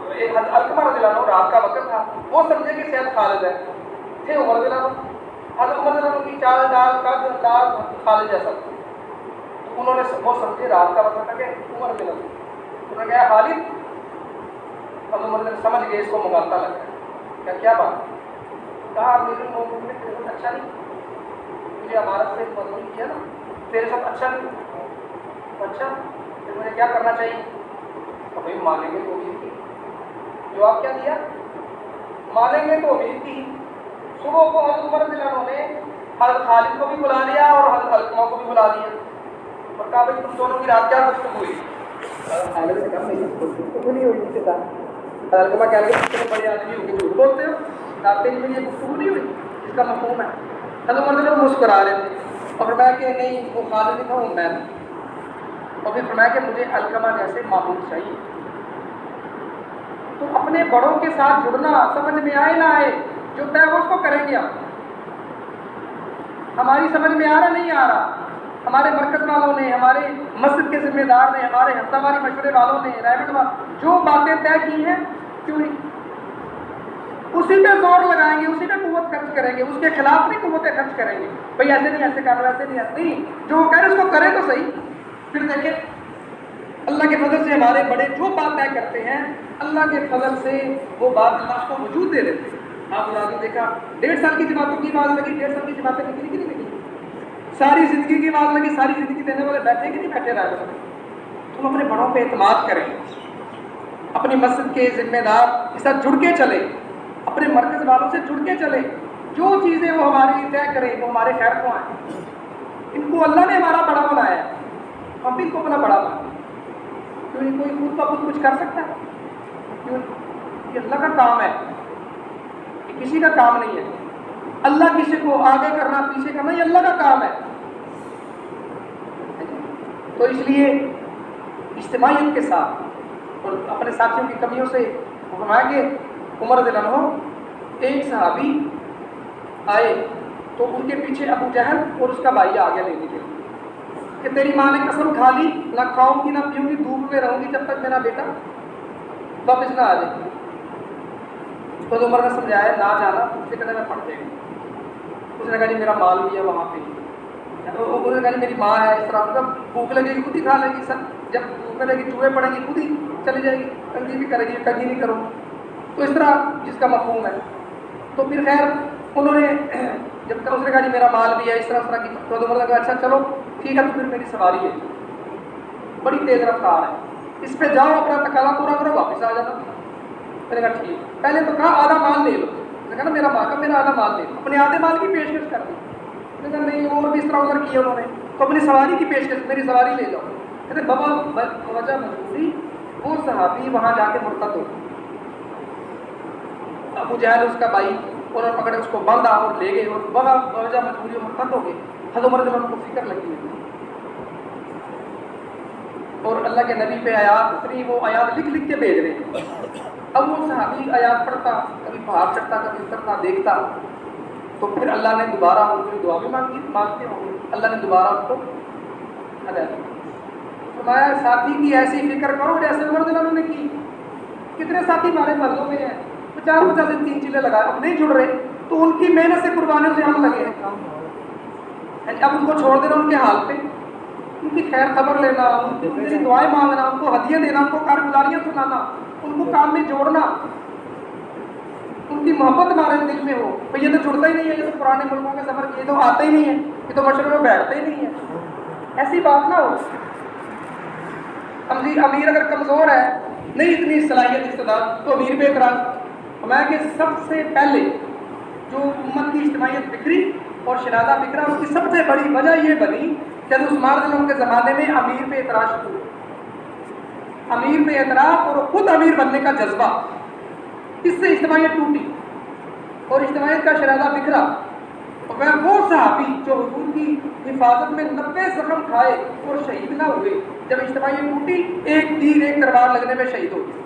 ایک علقمہ رضی اللہ عنہ, رات کا وقت تھا, وہ سمجھے کہ شاید خالد ہے, تھے عمر رضی اللہ عنہ. حضرت عمر رضی اللہ عنہ کی چال ڈال کا خالد جیسا تھا, تو انہوں نے وہ سمجھے رات کا وقت تھا کہ عمر رضی اللہ عنہ. انہوں نے کہا خالد, اب عمر نے سمجھ گئے اس کو مغالطہ لگ گیا. کیا بات؟ کہا امیر المومنین نے تیرے ساتھ اچھا نہیں, مجھے امارت سے مضمون کیا نا, تیرے ساتھ اچھا نہیں. اچھا پھر مجھے کیا کرنا چاہیے؟ تو بھائی مانیں گے تو امیر کی. جواب کیا دیا؟ مانیں گے تو امیر کی. صبح کو حضرت عمر رضی اللہ عنہ نے حضرت خالد کو بھی بلا لیا اور حضرت علقمہ کو بھی بلا لیا اور کہا بھائی تم دونوں کی رات کیا گفتگو ہوئی؟ خالد نے کہا نہیں گفتگو نہیں ہوئی اس کے ساتھ. علقمہ کہہ لگے تم بڑے آدمی ہو کے جھوٹ بولتے ہو, رابطے کے لیے گفتگو نہیں ہوئی, اس کا مفہوم ہے. حضرت عمر رضی اللہ عنہ مسکرا رہے تھے اور فرمایا کہ نہیں وہ خالد نہیں تھا, وہ میں تھا. اور پھر فرمایا کہ مجھے علقمہ جیسے معمول چاہیے. تو اپنے بڑوں کے ساتھ جڑنا سمجھ میں آئے نہ آئے, جو طے اس کو کریں گے. ہماری سمجھ میں آ رہا نہیں آ رہا, ہمارے مرکز والوں نے, ہمارے مسجد کے ذمہ دار نے, ہمارے ہفتہ واری مشورے والوں نے, رحمت والوں جو باتیں طے کی ہیں کیوں نہیں اسی پہ زور لگائیں گے, اسی پہ قوت خرچ کریں گے, اس کے خلاف نہیں قوتیں خرچ کریں گے. بھائی ایسے نہیں, ایسے کرنا, ایسے نہیں, ایسے نہیں. جو وہ کہہ رہے اس کو کریں تو صحیح. پھر دیکھیں اللہ کے فضل سے ہمارے بڑے جو بات طے کرتے ہیں, اللہ کے فضل سے وہ بات اللہ کو وجود دے دیتے ہیں. آپ نے دیکھا 1.5 سال کی جماعتوں کی آواز لگی, 1.5 سال کی جماعتیں نکلی کہ نہیں نکلی, ساری زندگی کی بات لگی، ساری زندگی دینے والے بیٹھے کہ نہیں بیٹھے رہ جائیں. تم اپنے بڑوں پہ اعتماد کریں، اپنی مسجد کے ذمہ دار کے ساتھ جڑ کے چلے، اپنے مرکز والوں سے جڑ کے چلے. جو چیزیں وہ ہمارے لیے طے کریں وہ ہمارے خیر کو آئیں. ان کو اللہ نے ہمارا بڑا بنایا ہے، ہم بھی ان کو اپنا بڑا بنائیں. کیوں نہیں؟ کوئی خود بخود کچھ کر سکتا ہے؟ کیوں؟ یہ اللہ کا کام ہے، یہ کسی کا کام نہیں ہے. اللہ کسی کو آگے کرنا پیچھے کرنا یہ اللہ کا کام ہے. تو اس لیے اجتماعیت کے ساتھ اور اپنے ساتھیوں کی کمیوں سے فرمایا کہ عمر رضی اللہ عنہ ایک صحابی آئے تو ان کے پیچھے ابو جہل اور اس کا بھائی آگے لینے کے لیے کہ تیری ماں نے قسم کھا لی نہ کھاؤں گی نہ پیوں گی، دھوپ میں رہوں گی جب تک میرا بیٹا واپس نہ آ جائے. تو عمر نے سمجھایا نہ جانا، اس کے کہنے میں پڑ جائے گا. اس نے کہا جی میرا مال بھی ہے وہاں پہ. انہوں نے کہا جی میری ماں ہے، اس طرح جب بھوک لگے گی خود ہی کھا لے گی، سر جب بھوک لگے گی چوہے پڑیں گی خود ہی چلی جائے گی، کنگھی بھی کرے گی کنگھی نہیں کرو. تو اس طرح جس کا مفہوم ہے. تو پھر خیر انہوں نے جب اس نے کہا جی میرا مال بھی ہے اس طرح کی، تو عمر نے کہا اچھا چلو ٹھیک ہے، تو پھر میری سواری ہے بڑی تیز رفتار ہے، اس پہ جاؤ اپنا تقاضا پورا کرو واپس آ جانا. میں نے کہا ٹھیک. پہلے تو کہا آدھا مال لے لو، میں نے کہا نا میرا مال کا میرا آدھا مال لے لو، اپنے آدھے مال کی پیشکش کر دی. میں نے کہا نہیں، اور بھی اس طرح ادھر کیا انہوں نے، تو اپنی سواری کی پیشکش، میری سواری لے جاؤ. کہتے بابا وجہ مجبوری، وہ صحابی وہاں جا کے مرتد ہو. ابو جہل اس کا بھائی انہوں نے پکڑے اس کو باندھا اور لے گئے، اور بابا وجہ مجبوری مرتد ہو گئے. حضرت عمر رضی اللہ عنہ کو فکر لگی ہوئی اور اللہ کے نبی پہ آیات اتنی، وہ آیات لکھ لکھ کے بھیج رہے ہیں. اب وہ صحابی آیات پڑھتا، کبھی پہاڑ چڑھتا کبھی اترتا دیکھتا، تو پھر اللہ نے دوبارہ ان کی دعا بھی مانگتے ہوں گے، اللہ نے دوبارہ اس کو ہدایت دی. فرمایا ساتھی کی ایسی فکر کرو جیسے عمر رضی اللہ عنہ نے کی. کتنے ساتھی ہمارے محلوں میں ہیں 50 دن 3 چیلے لگائے، اب نہیں جڑ رہے، تو ان کی محنت سے قربانیوں سے ہم لگے ہیں. اب ان کو چھوڑ دینا ان کے حال پہ، ان کی خیر خبر لینا، ان کی دعائیں مانگنا، ان کو ہدیے دینا، ان کو کارگزاریاں سنانا، ان کو کام میں جوڑنا، ان کی محبت ہمارے دل میں ہو. بھئی یہ تو جڑتا ہی نہیں ہے، یہ تو پرانے ملکوں کے سفر کیے تو آتے ہی نہیں ہے، یہ تو مشورے میں بیٹھتے ہی نہیں ہے. ایسی بات نہ ہو. امیر اگر کمزور ہے، نہیں اتنی صلاحیت استعداد، تو امیر پہ اعتراض. ہمیں کہ سب سے پہلے جو امت کی اجتماعیت بکھری اور شرادہ بکھرا، اس کی سب سے بڑی وجہ یہ بنی کہ عثمان رضی اللہ عنہ کے زمانے میں امیر پہ اعتراض شروع ہوا. امیر پہ اعتراض اور خود امیر بننے کا جذبہ، اس سے اجتماعیت ٹوٹی اور اجتماعیت کا شرادہ بکھرا. اور وہ صحابی جو حضور کی حفاظت میں 90 زخم کھائے اور شہید نہ ہوئے، جب اجتماعیت ٹوٹی ایک تیر ایک تلوار لگنے میں شہید ہو گئے.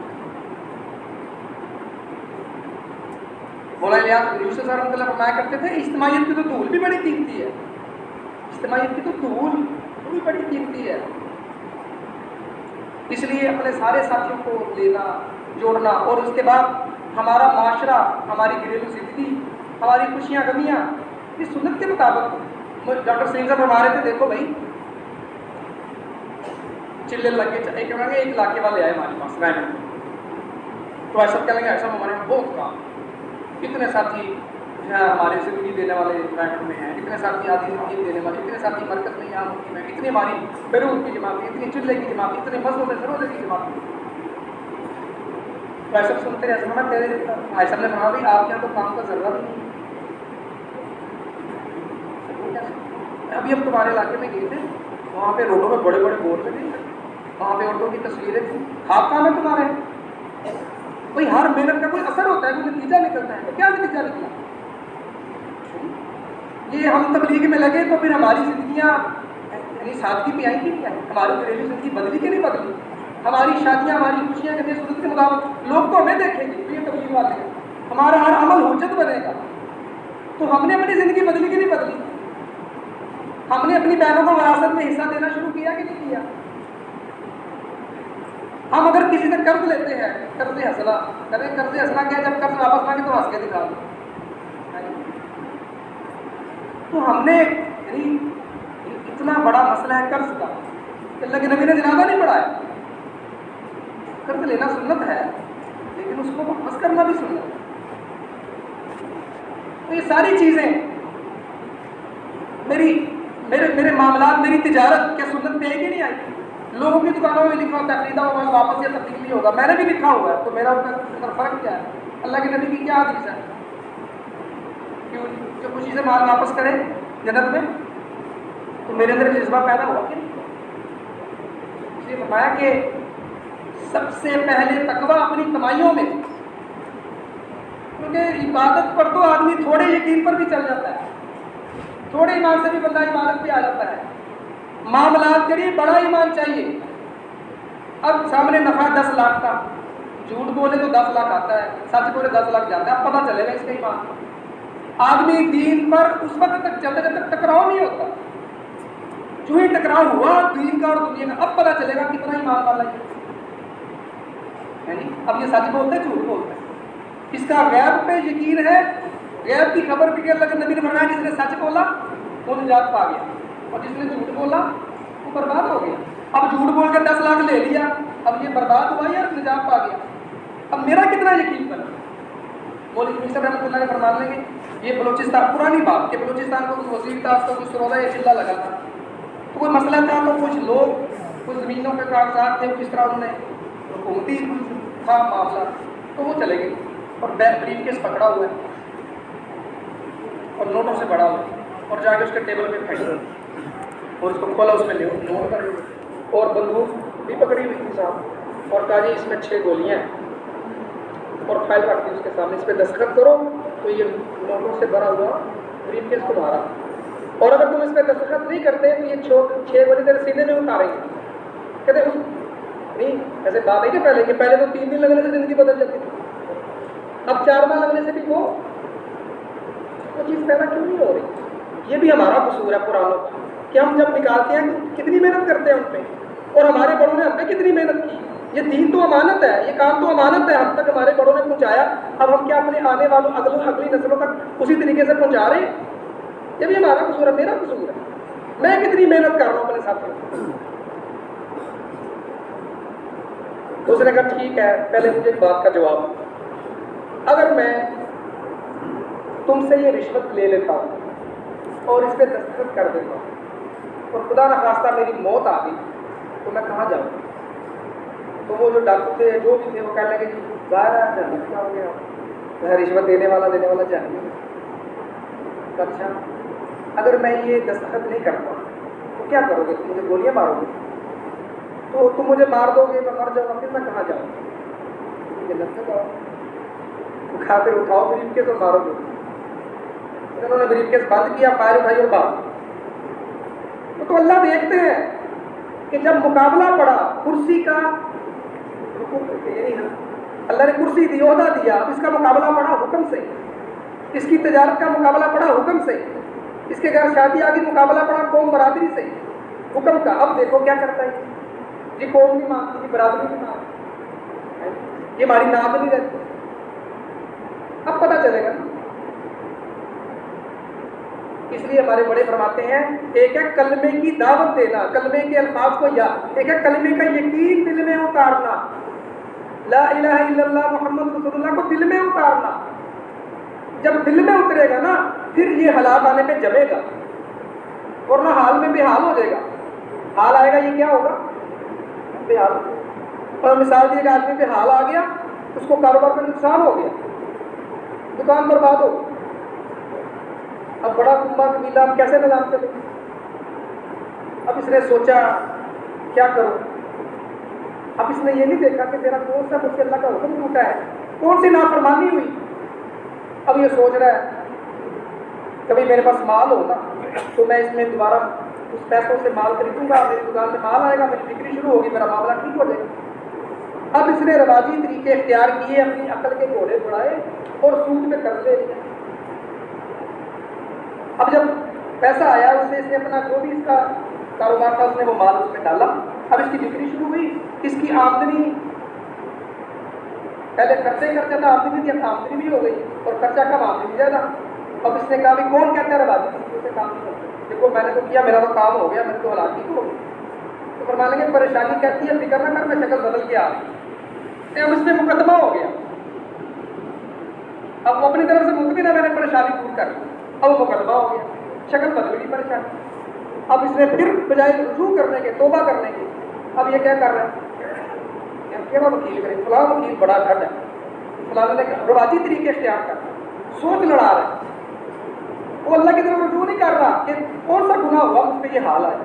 مولانا الیاس یوسف صاحب رحمۃ اللہ فرمایا کرتے تھے اجتماعیت کی تو دھول بھی بڑی قیمتی ہے، اجتماعیت کی تو دھول بھی بڑی قیمتی ہے. اس لیے اپنے سارے ساتھیوں کو لینا جوڑنا، اور اس کے بعد ہمارا معاشرہ، ہماری گھریلو زندگی، ہماری خوشیاں غمیاں اس سنت کے مطابق. ڈاکٹر سلیم صاحب فرما رہے تھے دیکھو بھائی چلے لگے ایک علاقے والے آئے ہمارے پاس رہنے، تو ایسا کہیں گے ایسا ہمارے یہاں بہت کام، اتنے ساتھی ہمارے زندگی دینے والے رائٹر میں ہیں، اتنے ساتھی آدھی زندگی دینے والے، اتنے ساتھی مرکز میں یہاں مفتی میں، اتنی ہماری بیرون کی جماعت، اتنی چلے کی جماعت، اتنے مسلوں میں سروزے کی جماعت. تو ایسا سنتے رہے سمجھ تیرے بھائی صاحب نے کہا بھی آپ کے یہاں تو کام کا ضرورت نہیں ہے. ابھی ہم تمہارے علاقے میں گئے تھے، وہاں پہ روڈوں میں بڑے بڑے بورڈ لگے، وہاں پہ عورتوں کی تصویریں تھیں. خواب کام ہے تمہارے؟ کوئی ہر محنت کا کوئی اثر ہوتا ہے، کوئی نتیجہ نکلتا ہے. تو کیا نتیجہ نکلا؟ یہ ہم تبلیغ میں لگے تو پھر ہماری زندگیاں یعنی سادگی پہ آئی کہ ہماری گھریلو زندگی بدلی کہ نہیں بدلی؟ ہماری شادیاں، ہماری خوشیاں کتنے سنت کے مطابق لوگ تو ہمیں دیکھیں گے، یہ تبلیغ والے ہیں، ہمارا ہر عمل حجت بنے گا. تو ہم نے اپنی زندگی بدلی کہ نہیں بدلی؟ ہم نے اپنی بہنوں کو وراثت میں حصہ دینا شروع کیا کہ نہیں کیا؟ ہم اگر کسی سے قرض لیتے ہیں، قرض حسنہ کیا؟ جب قرض واپس مانگے تو ہنس کے دکھا دو. تو ہم نے یعنی اتنا بڑا مسئلہ ہے قرض کا، اللہ کے نبی نے جنازہ نہیں پڑھایا. قرض لینا سنت ہے، لیکن اس کو واپس کرنا بھی سنت ہے. تو یہ ساری چیزیں میرے معاملات، میری تجارت کیا سنت پہ آئی کہ نہیں آئی؟ لوگوں کی دکانوں میں لکھا ہوتا ہے خریدا ہوا واپس یا تبدیل نہیں ہوگا، میں نے بھی لکھا ہوا ہے، تو میرا ان کا فرق کیا ہے؟ اللہ کے نبی کی کیا حدیث ہے؟ کیوں جو خوشی سے مال واپس کرے جنت میں، تو میرے اندر جذبہ پیدا ہوا کہ نہیں؟ اس لیے فرمایا کہ سب سے پہلے تقویٰ اپنی کمائیوں میں، کیونکہ عبادت پر تو آدمی تھوڑے یقین پر بھی چل جاتا ہے، تھوڑے ایمان سے بھی بندہ عبادت پہ آ جاتا ہے، معاملات کے لیے بڑا ایمان چاہیے۔ اب سامنے نفع 10 لاکھ کا، جھوٹ بولے تو 10 لاکھ آتا ہے، سچ بولے 10 لاکھ جاتا ہے، اب پتہ چلے گا اس کا ایمان۔ آدمی دین پر اس وقت تک چلتا جب تک ٹکراؤ نہیں ہوتا، جو ہی ٹکراؤ ہوا دین کا اور دنیا کا، اب پتہ چلے گا کتنا ایمان والا ہے، یعنی اب یہ سچ بولتا ہے جھوٹ بولتا ہے، اس کا غیب پہ یقین ہے، غیب کی خبر بھی کہ اللہ کے نبی نے فرمایا جس نے سچ بولا وہ نجات پا گیا، اور جس نے جھوٹ بولا وہ برباد ہو گیا۔ اب جھوٹ بول کے 10 لاکھ لے لیا، اب یہ برباد ہوا یا نجات پا گیا؟ اب میرا کتنا یقین بنا؟ مولوی مفتی صاحب رحمۃ اللہ نے فرما لیں گے یہ بلوچستان، پرانی بات کہ بلوچستان کو کچھ وزیر تھا، اس کو کچھ سرودا یا چلہ لگا تھا، تو کوئی مسئلہ تھا، تو کچھ لوگ کچھ زمینوں کے کاغذات تھے، کس طرح انہوں نے حکومتی تھا معاملہ، تو وہ چلے گئے اور بریف کیس پکڑا ہوا ہے اور نوٹوں سے بڑا ہوا اور جا کے اس کے ٹیبل پہ پھینک اور اس کو کھولا، اس میں نوٹ کر اور بندوق بھی پکڑی ہوئی تھی صاحب، اور کہا جی اس میں 6 گولیاں ہیں، اور فائل رکھ دی اس کے سامنے، اس پہ دستخط کرو تو یہ نوٹوں سے بھرا ہوا بریف کیس تمہارا، اور اگر تم اس پہ دستخط نہیں کرتے تو یہ 6 گولی تیرے سینے میں اتاریں گے۔ کہتے ہیں نہیں ایسے بات ہے کہ پہلے تو 3 دن لگنے سے زندگی بدل جاتی تھی، اب 4 ماہ لگنے سے بھی وہ چیز پیدا کیوں نہیں ہو رہی؟ یہ بھی ہمارا قصور ہے پرانوں کا کہ ہم جب نکالتے ہیں کتنی محنت کرتے ہیں ان پہ، اور ہمارے بڑوں نے ہم پہ کتنی محنت کی، یہ دین تو امانت ہے، یہ کام تو امانت ہے، ہم تک ہمارے بڑوں نے پہنچایا، اب ہم کیا اپنے آنے والوں اگلی نسلوں تک اسی طریقے سے پہنچا رہے ہیں؟ یہ بھی ہمارا قصور ہے، میرا قصور ہے، میں کتنی محنت کر رہا ہوں اپنے ساتھیوں۔ اس نے کہا ٹھیک ہے، پہلے مجھے ایک بات کا جواب، اگر میں تم سے یہ رشوت لے لیتا ہوں اور اس پہ دستخط کر دیتا ہوں اور خدا نخواستہ میری موت آ گئی تو میں کہاں جاؤں؟ تو وہ جو ڈاکٹر تھے جو بھی تھے وہ کہنے لگے کہ ظاہر ہے جہنم کیا ہو گیا، رشوت دینے والا جہنم۔ اچھا اگر میں یہ دستخط نہیں کرتا تو کیا کرو گے؟ تم مجھے گولیاں مارو گے؟ تو تم مجھے مار دو گے، میں مر جاؤں گا، پھر میں کہاں جاؤں؟ جنت میں جاؤ، کھا کر اٹھاؤ بریف کیس اور مارو گے۔ انہوں نے بریف کیس بند کیا، فائر اٹھائی اور بات، تو اللہ دیکھتے ہیں کہ جب مقابلہ پڑا کرسی کا، اللہ نے کرسی دی، عہدہ دیا، اب اس کا مقابلہ پڑا حکم سے، اس کی تجارت کا مقابلہ پڑا حکم سے، اس کے گھر شادی آگے مقابلہ پڑا قوم برادری سے، حکم کا۔ اب دیکھو کیا کرتا ہے، یہ قوم نہیں مانتی، یہ برادری نہیں مانتی، یہ ہماری نام نہیں رہتی، اب پتہ چلے گا۔ اس لیے ہمارے بڑے فرماتے ہیں ایک ہے کلمے کی دعوت دینا، کلمے کے الفاظ کو یاد، ایک ہے کلمے کا یقین دل میں اتارنا، لا الہ الا اللہ محمد رسول اللہ کو دل میں اتارنا۔ جب دل میں اترے گا نا پھر یہ حالات آنے پہ جمے گا، ورنہ حال میں بے حال ہو جائے گا، حال آئے گا یہ کیا ہوگا؟ بے حال۔ اور مثال دی کہ آدمی پہ حال آ گیا، اس کو کاروبار میں نقصان ہو گیا، دکان برباد ہو گئی، اب بڑا کنبا قبیلہ، اب کیسے نظام چلے؟ اب اس نے سوچا کیا کروں؟ اب اس نے یہ نہیں دیکھا کہ تیرا کون سا مجھ سے اللہ کا حکم ٹوٹا ہے، کون سی نافرمانی ہوئی۔ اب یہ سوچ رہا ہے کبھی میرے پاس مال ہوگا تو میں اس میں دوبارہ اس پیسوں سے مال خریدوں گا، میری دکان میں مال آئے گا، میری بکری شروع ہوگی، میرا معاملہ ٹھیک ہو جائے گا۔ اب اس نے رواجی طریقے اختیار کیے، اپنی عقل کے گھوڑے بڑھائے اور سود میں قرض لے لیا۔ اب جب پیسہ آیا اس نے اپنا جو بھی اس کا کاروبار تھا اس نے وہ مال اس میں ڈالا، اب اس کی بکری شروع ہوئی، اس کی آمدنی پہلے خرچے تھا، آمدنی تھی، اب آمدنی بھی ہو گئی اور خرچہ کم آمدنی زیادہ۔ اب اس نے کہا بھی کون کہتا ہے رواجی طریقے سے کام نہیں کرتا، دیکھو میں نے تو کیا، میرا تو کام ہو گیا، میں تو ہلاکی ہو گئی۔ تو فرما لیں گے پریشانی کہتی ہے فکر نہ کر، میں شکل بدل کے آ گئی، اب اس پہ مقدمہ ہو گیا، اب وہ اپنی طرف سے ممکن ہے میں نے پریشانی دور کر لی، اب وہ مقدمہ ہو گیا، شکل بدل گئی پریشانی۔ اب اس نے پھر بجائے رجوع کرنے کے، توبہ کرنے کے، اب یہ کیا کر رہا ہے، کیا وکیل کرے، فلاں وکیل بڑا گھر ہے، فلاں نے رواجی طریقے اختیار کر سوچ لڑا رہا ہے، وہ اللہ کی طرف رجوع نہیں کر رہا کہ کون سا گناہ ہوا مجھ پہ یہ حال ہے۔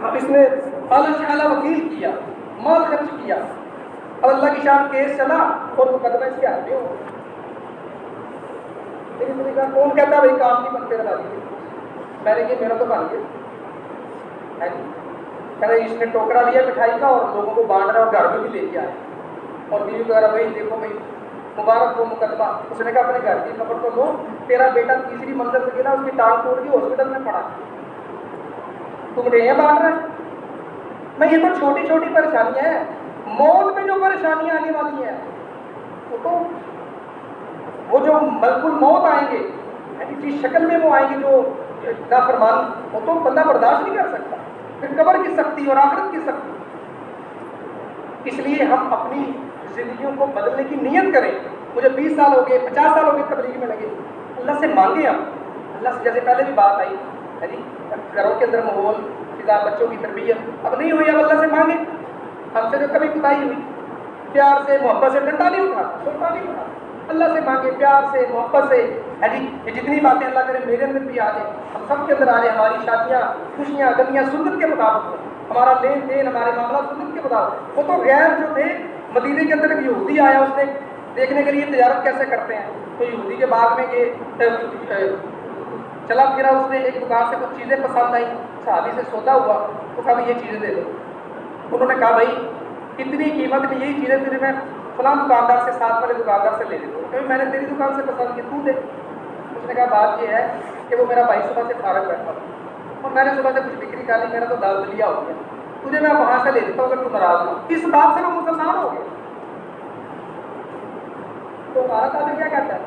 اب اس نے اعلیٰ وکیل کیا، مال خرچ کیا، اب اللہ کی شان کیس چلا اور مقدمہ اس کے ہاتھ میں ہو۔ لیکن کون کہتا ہے بھائی کام نہیں بنتے رہا دیجیے، میں نے یہ میرا تو بن گیا، کہتے اس نے ٹوکرا لیا مٹھائی کا اور لوگوں کو بانٹ رہا اور گھر میں بھی لے کے آئے، اور بیوی وغیرہ بھائی دیکھو بھائی مبارک ہو مقدمہ۔ اس نے کہا اپنے گھر کی خبر تو لو، تیرا بیٹا تیسری منزل سے گرا، اس کی ٹانگ ٹوٹ گئی، ہاسپٹل میں پڑا، تم ڈیاں بانٹ رہے ہیں۔ میں یہ تو چھوٹی چھوٹی پریشانیاں ہیں، موت میں جو پریشانیاں آنے والی ہیں وہ جو ملک الموت آئیں گے، جس شکل میں وہ آئیں گے جو نافرمان، وہ تو بندہ برداشت نہیں کر سکتا، پھر قبر کی سختی اور آخرت کی سختی۔ اس لیے ہم اپنی زندگیوں کو بدلنے کی نیت کریں۔ مجھے 20 سال ہو گئے، 50 سال ہو گئے تبلیغ میں لگے، اللہ سے مانگیں ہم، اللہ سے جیسے پہلے بھی بات آئی ہے جی، گھروں کے اندر ماحول، فضا، بچوں کی تربیت اب نہیں ہوئی، اب اللہ سے مانگیں۔ ہم سے جو کبھی کوتاہی ہوئی، پیار سے محبت سے، ڈنڈا نہیں اٹھا، سوٹا نہیں اٹھا، اللہ سے مانگے پیار سے محبت سے ہے جی۔ یہ جتنی باتیں اللہ کرے میرے اندر بھی آ جائیں، ہم سب کے اندر آ جائیں، ہماری شادیاں خوشیاں غمیاں سنت کے مطابق ہوں، ہمارا لین دین ہمارے معاملات سنت کے مطابق۔ وہ تو غیر جو تھے مدینے کے اندر ایک یہودی آیا، اس نے دیکھنے کے لیے تجارت کیسے کرتے ہیں، تو یہودی کے باغ میں چلا پھرا، اس نے ایک دکان سے کچھ چیزیں پسند آئیں، صحابی سے سودا ہوا، تو کہا یہ چیزیں دے دو۔ انہوں نے کہا بھائی اتنی قیمت میں یہی چیزیں تجھے میں فلاں دکاندار سے، ساتھ والے دکاندار سے لے لیتا ہوں، کبھی میں نے تیری دکان سے پسند کی، تو دے۔ اس نے کہا بات یہ ہے کہ وہ میرا بھائی صبح سے فارغ بیٹھا تھا اور میں نے صبح سے کچھ بکری ڈالی، میرا تو دال دلیا ہو گیا، تجھے میں وہاں سے لے لیتا ہوں اگر تو ناراض ہو۔ اس بات سے وہ مسلمان ہو گئے۔ تو ہمارا تعلق کیا کہتا ہے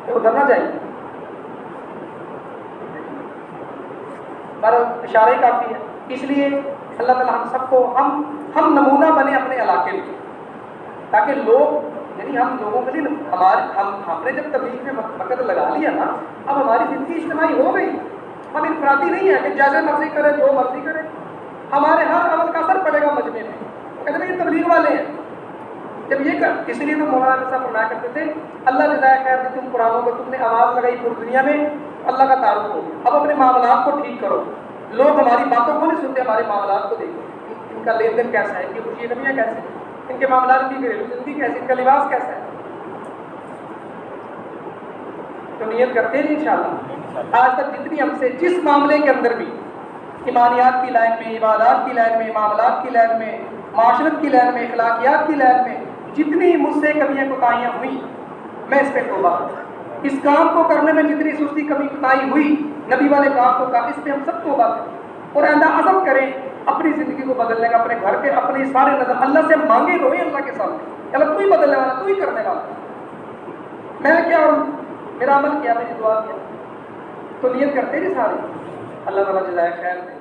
کہ ادھرنا چاہیے، ہمارا اشارہ ہی کافی ہے۔ اس لیے اللہ تعالیٰ ہم سب کو ہم نمونہ بنے اپنے علاقے میں، تاکہ لوگ یعنی ہم لوگوں کے لیے ہم نے جب تبلیغ میں وقت لگا لیا نا، اب ہماری زندگی اجتماعی ہو گئی، ہم انفرادی نہیں ہے کہ جیسے مرضی کرے جو مرضی کرے، ہمارے ہر عمل کا اثر پڑے گا مجمع میں۔ کہتے ہیں یہ تبلیغ والے ہیں، جب یہ کر اسی لیے تو مولانا صاحب فرمایا کرتے تھے اللہ جزائے خیر دی، تم قرآنوں کو تم نے آواز لگائی پوری دنیا میں، اللہ کا تعارف ہو، اب اپنے معاملات کو ٹھیک کرو۔ لوگ ہماری باتوں کو نہیں سنتے، ہمارے معاملات کو دیکھو، ان کا لین دین کیسا ہے، ان کی خوشی غمیاں کیسے ہیں، ان کے معاملات کی گھریلو زندگی کیسی، ان کا لباس کیسا ہے۔ تو نیت کرتے ہیں انشاءاللہ آج تک جتنی ہم سے جس معاملے کے اندر بھی، ایمانیات کی لائن میں، عبادات کی لائن میں، معاملات کی لائن میں، معاشرت کی لائن میں، اخلاقیات کی لائن میں جتنی مجھ سے کمیاں کوتاہیاں ہوئی، میں اس پہ توبہ کرتا ہوں۔ اس کام کو کرنے میں جتنی سستی کمی کوتاہی ہوئی، نبی والے کام کو اس پہ ہم سب توبہ کریں اور آئندہ عزم کریں اپنی زندگی کو بدلنے کا، اپنے گھر کے اپنے سارے نظر اللہ سے مانگے، روئے اللہ کے سامنے، اللہ تو ہی بدلنے والا، تو ہی کرنے والا، میں کیا اور میرا عمل کیا، میری دعا کیا۔ تو نیت کرتے ہیں سارے، اللہ تعالیٰ جزائے خیر دے۔